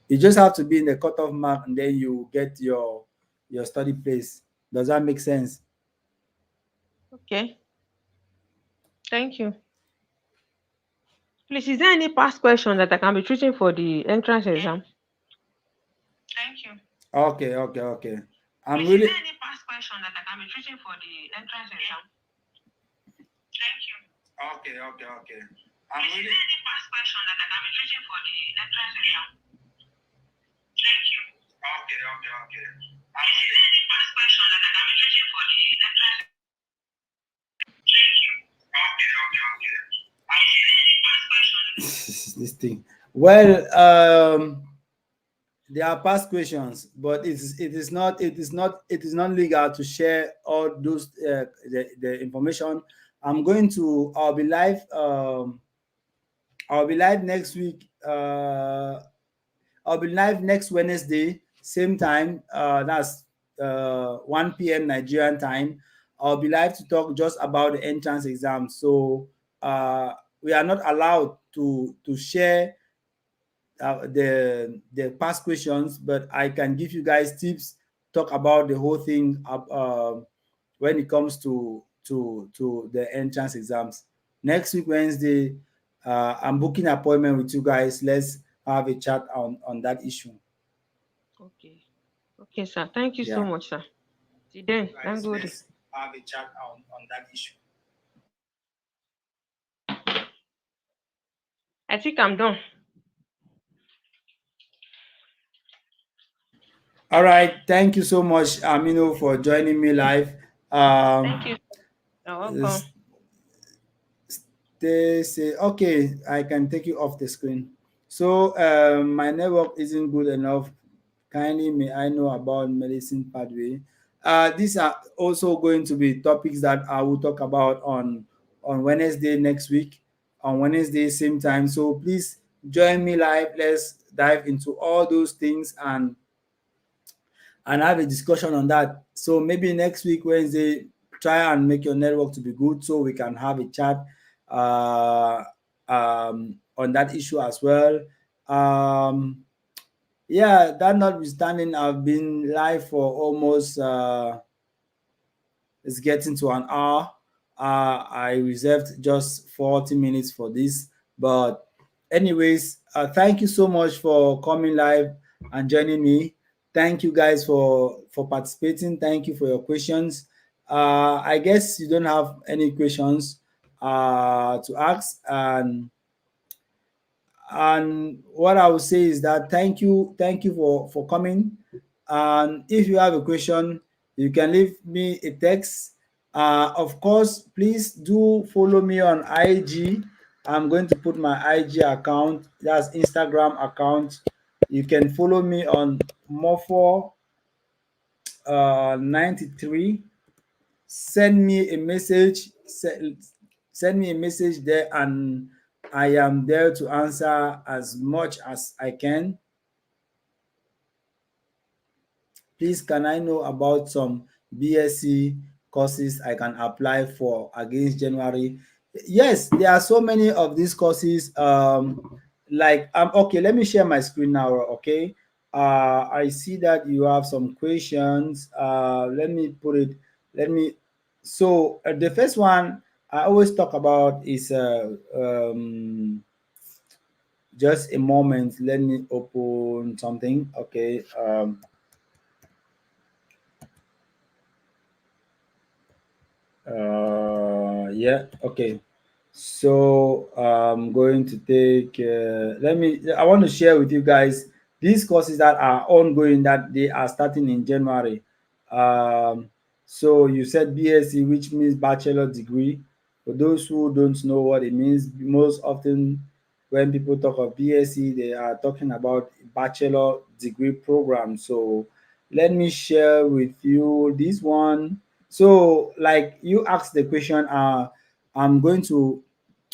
you just have to be in the cutoff mark, and then you get your study place. Does that make sense? okay. Thank you. Please, is there any past question that I can be treating for the entrance exam? Thank you. Okay, okay, okay. I'm Is really there any past question that I can be treating for the entrance exam? Thank you. Okay, okay, okay. Is there any past question that I can be treating for the entrance exam? Thank you. Okay, okay, okay. Is there any past question that I can be treating for the entrance? Thank you. Okay, okay, okay. Is there any past question? This thing. Well, there are past questions, but it is not legal to share all those the information. I'll be live next week. I'll be live next Wednesday, same time. That's 1 p.m. Nigerian time. I'll be live to talk just about the entrance exam. So we are not allowed to share the past questions, but I can give you guys tips, talk about the whole thing when it comes to the entrance exams. Next week Wednesday, I'm booking an appointment with you guys. Let's have a chat on that issue. Okay. Okay, sir. Thank you so Yeah, much, sir. See then. Thank guys, God. let's have a chat on that issue. I think I'm done. All right. Thank you so much, Amino, for joining me live. Thank Um, you. You're welcome. they say, okay, I can take you off the screen. So my network isn't good enough. Kindly may I know about medicine pathway. These are also going to be topics that I will talk about on Wednesday next week, on Wednesday same time. So please join me live. Let's dive into all those things and have a discussion on that. So maybe next week, Wednesday, try and make your network to be good so we can have a chat uh, on that issue as well. Um, yeah, that notwithstanding, I've been live for almost it's getting to an hour. I reserved just 40 minutes for this. But, anyways, thank you so much for coming live and joining me. Thank you guys for participating. Thank you for your questions. I guess you don't have any questions to ask. And what I would say is that thank you for coming. And if you have a question, you can leave me a text. Of course, please do follow me on IG. I'm going to put my IG account, that's Instagram account. You can follow me on Mofo 93. Send me a message. Send me a message there, and I am there to answer as much as I can. Please, can I know about some BSc courses I can apply for against January? Yes, there are so many of these courses. Like okay, let me share my screen now. Okay, I see that you have some questions. Let me put it. Let me. So the first one I always talk about is just a moment. Let me open something. Okay. Yeah, okay. So I'm going to take, I want to share with you guys these courses that are ongoing that they are starting in January. Um, so you said BSc, which means bachelor degree. For those who don't know what it means, most often when people talk of BSc, they are talking about bachelor degree program. So let me share with you this one. So, like you asked the question, I'm going to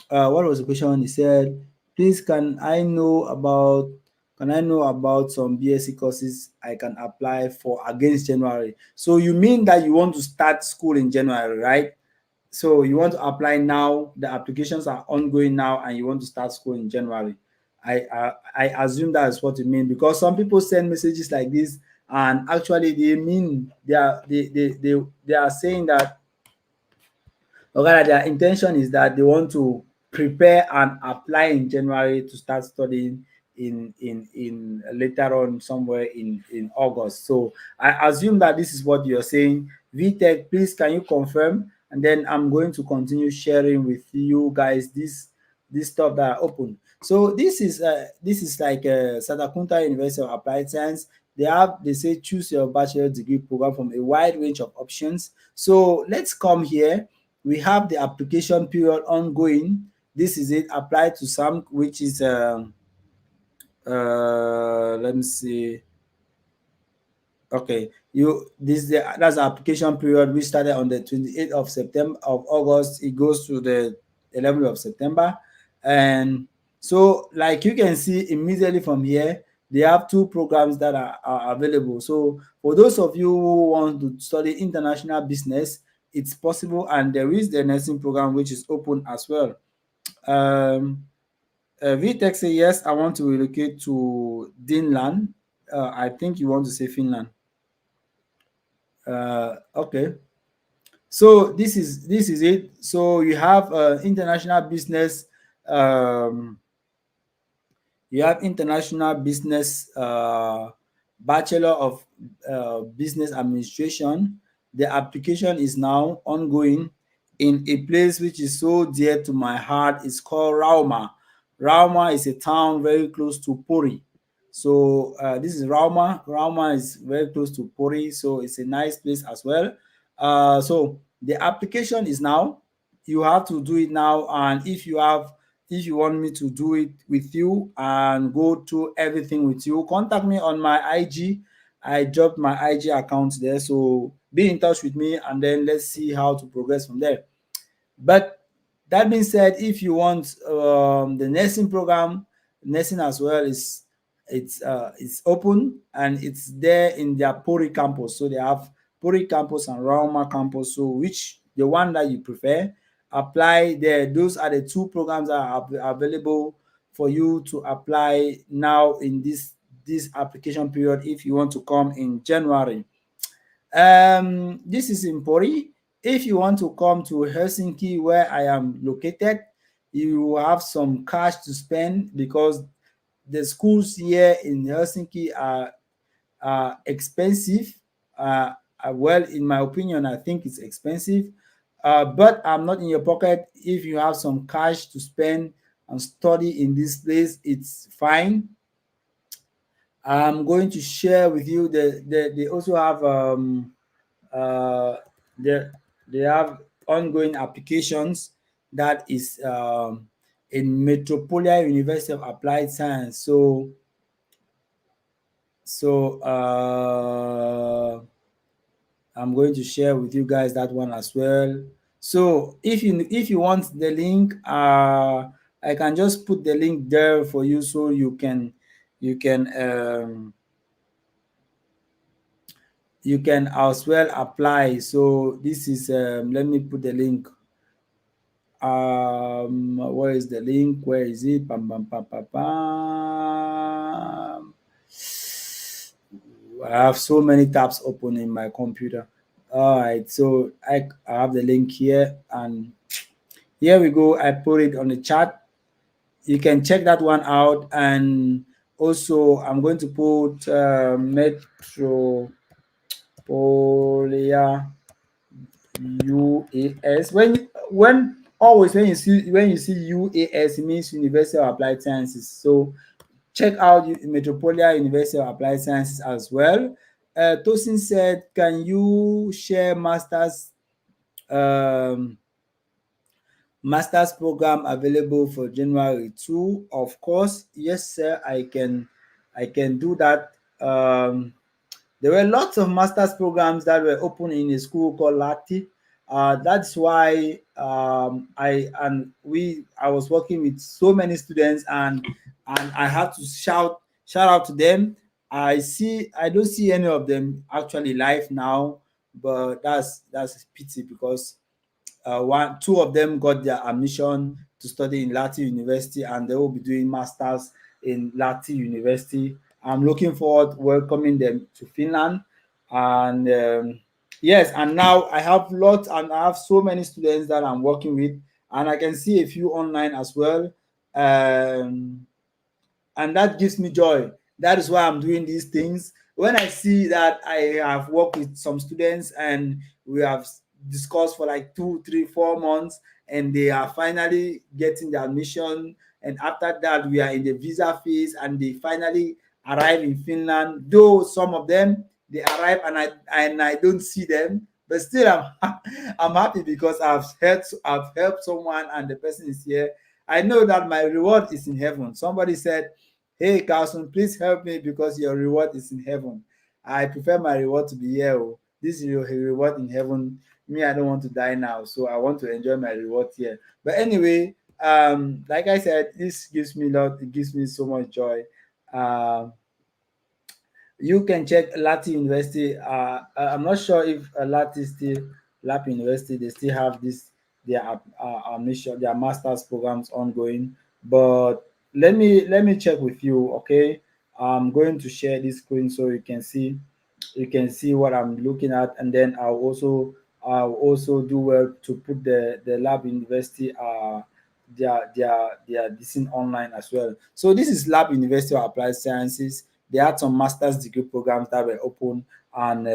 what was the question? He said, please can I know about some BSc courses I can apply for against January? So you mean that you want to start school in January, right? So you want to apply now, the applications are ongoing now, and you want to start school in January. I assume that is what you mean, because some people send messages like this, and actually they mean they are saying that, or rather their intention is that they want to prepare and apply in January to start studying in later on somewhere in August. So I assume that this is what you're saying. VTech, please can you confirm? And then I'm going to continue sharing with you guys this stuff that are open. So this is like Sadakunta University of Applied Science. They say choose your bachelor degree program from a wide range of options. So let's come here. We have the application period ongoing. This is it, apply to some, which is let me see. Okay, you this the that's the application period which started on the 28th of September of August. It goes to the 11th of September, and so like you can see immediately from here, they have two programs that are available. So for those of you who want to study international business, it's possible, and there is the nursing program which is open as well. Um, VTech say yes, I want to relocate to Finland. I think you want to say Finland. Okay. So this is it. So you have international business. Um, you have international business bachelor of business administration. The application is now ongoing in a place which is so dear to my heart. It's called Rauma. Rauma is a town very close to Pori. So this is Rauma. Rauma is very close to Pori, so it's a nice place as well. So the application is now. You have to do it now, and if you want me to do it with you and go through everything with you, contact me on my IG. I dropped my IG account there, so be in touch with me, and then let's see how to progress from there. But that being said, if you want the nursing program, nursing as well is it's open and it's there in their Pori campus. So they have Pori campus and Rauma campus. So which the one that you prefer, apply there. Those are the two programs that are available for you to apply now in this application period if you want to come in January. This is in Pori. If you want to come to Helsinki, where I am located, you have some cash to spend because the schools here in Helsinki are expensive. Well, in my opinion, I think it's expensive. But I'm not in your pocket. If you have some cash to spend and study in this place, it's fine. I'm going to share with you they also have uh, they they have ongoing applications that is in Metropolia University of Applied Science. So I'm going to share with you guys that one as well. So if you want the link, I can just put the link there for you so you can you can as well apply. So this is let me put the link. Where is the link? Where is it? Bam, bam, bam, bam, bam. I have so many tabs open in my computer. All right, so I have the link here, and here we go. I put it on the chat. You can check that one out, and also I'm going to put Metropolia UAS. When always when you see UAS, it means University of Applied Sciences. So check out Metropolia University of Applied Sciences as well. Tosin said, "Can you share um, master's program available for January 2?" Of course, yes, sir. I can do that. There were lots of master's programs that were open in a school called Lati. That's why I was working with so many students, and I had to shout out to them. I don't see any of them actually live now, but that's a pity because two of them got their admission to study in Lati University, and they will be doing masters in Lati University. I'm looking forward welcoming them to Finland, and yes, and now I have lots, and I have so many students that I'm working with, and I can see a few online as well. Um, and that gives me joy. That is why I'm doing these things. When I see that I have worked with some students and we have discussed for like 2, 3, 4 months, and they are finally getting the admission, and after that we are in the visa phase, and they finally arrive in Finland. Though some of them they arrive and I don't see them, but still I'm happy because I've helped someone and the person is here. I know that my reward is in heaven. Somebody said, "Hey, Carson, please help me because your reward is in heaven." I prefer my reward to be here. Oh. This is your reward in heaven. Me, I don't want to die now, so I want to enjoy my reward here. But anyway, like I said, this gives me lot. It gives me so much joy. Um, you can check Lati University. I'm not sure if Lati University they still have this admission their masters programs ongoing. But let me check with you. Okay, I'm going to share this screen so you can see what I'm looking at, and then I'll also do well to put the Lab University this thing online as well. So this is Lab University of Applied Sciences. They had some master's degree programs that were open, and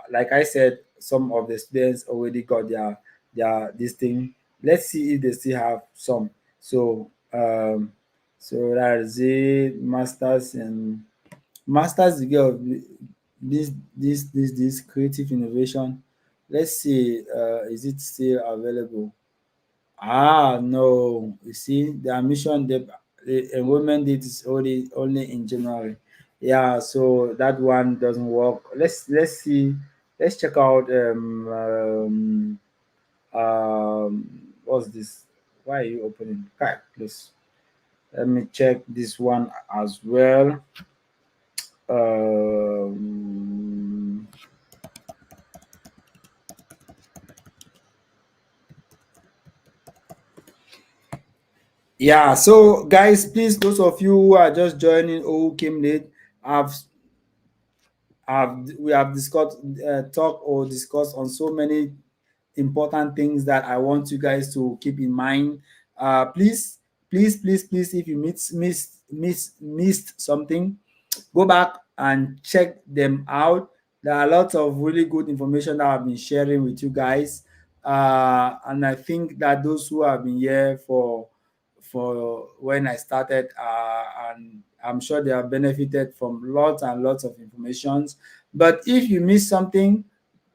like I said, some of the students already got their this thing. Let's see if they still have some. So that is it. Masters in master's degree of this creative innovation. Let's see, is it still available? No. You see, the admission, the enrollment date is only in January. Yeah, so that one doesn't work. Let's see. Let's check out what's this? Why are you opening? Okay, please. Let me check this one as well. Um, yeah, so guys, please, those of you who are just joining or who came late, I've we have discussed, talked or discussed on so many important things that I want you guys to keep in mind. Please, please, if you missed something, go back and check them out. There are lots of really good information that I've been sharing with you guys, and I think that those who have been here for when I started, and I'm sure they have benefited from lots and lots of informations. But if you miss something,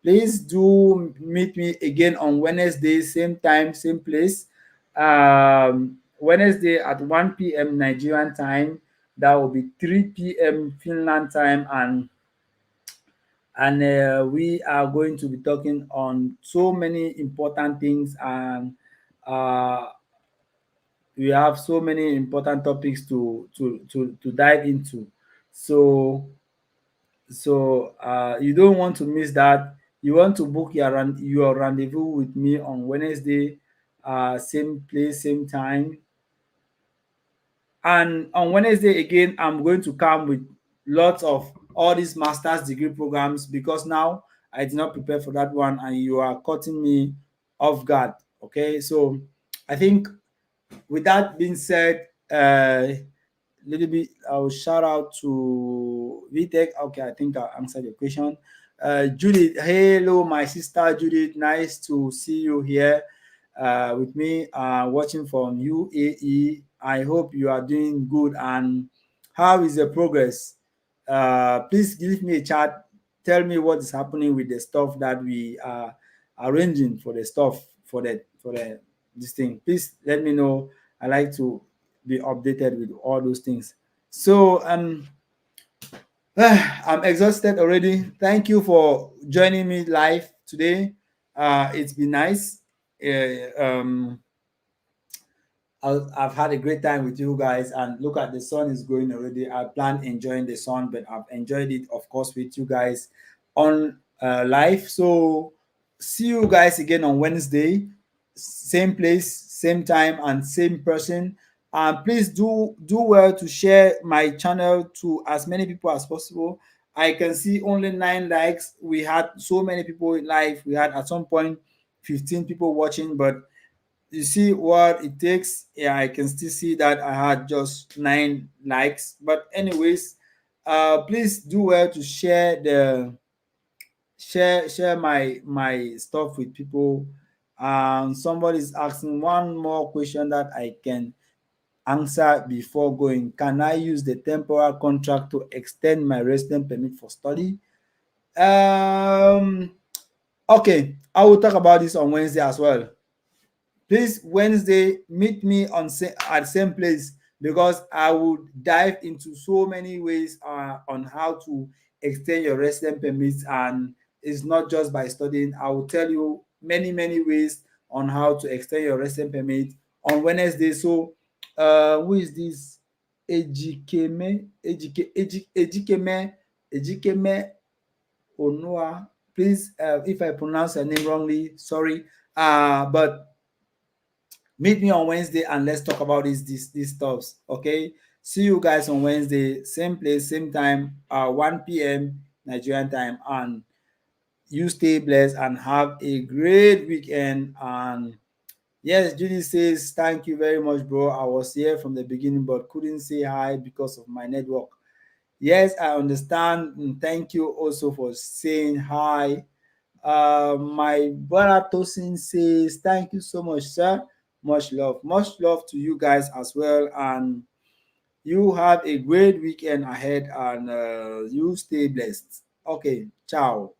please do meet me again on Wednesday, same time, same place. Wednesday at 1 p.m. Nigerian time. That will be 3 p.m. Finland time, and we are going to be talking on so many important things, and uh, we have so many important topics to dive into. So you don't want to miss that. You want to book your rendezvous with me on Wednesday, same place, same time. And on Wednesday again, I'm going to come with lots of all these master's degree programs, because now I did not prepare for that one and you are cutting me off guard. Okay, so I think with that being said, little bit, I'll shout out to VTech. Okay, I think I answered your question. Judith, hello, my sister Judith. Nice to see you here with me, watching from UAE. I hope you are doing good. And how is the progress? Please give me a chat. Tell me what is happening with the stuff that we are arranging for the stuff for the this thing. Please let me know. I like to be updated with all those things. So I'm exhausted already. Thank you for joining me live today. It's been nice. Um, I've had a great time with you guys, and look at the sun is going already. I plan enjoying the sun, but I've enjoyed it, of course, with you guys on live. So see you guys again on Wednesday, same place, same time, and same person. And please do well to share my channel to as many people as possible. I can see only 9 likes. We had so many people live. We had at some point 15 people watching, but you see what it takes. Yeah, I can still see that I had just 9 likes, but anyways, please do well to share my stuff with people. Somebody's asking one more question that I can answer before going. Can I use the temporary contract to extend my resident permit for study? um okay, I will talk about this on Wednesday as well. Please, Wednesday, meet me at same place, because I will dive into so many ways on how to extend your resident permits, and it's not just by studying. I will tell you many ways on how to extend your resident permit on Wednesday. So who is this? Ejikeme Onua. Please, if I pronounce her name wrongly, sorry. But meet me on Wednesday and let's talk about these stuffs. Okay. See you guys on Wednesday, same place, same time, 1 p.m. Nigerian time. And you stay blessed and have a great weekend. And yes, Judy says, thank you very much, bro. I was here from the beginning but couldn't say hi because of my network. Yes, I understand. And thank you also for saying hi. My brother Tosin says, thank you so much, sir. Much love to you guys as well. And You have a great weekend ahead, and you stay blessed. Okay, ciao.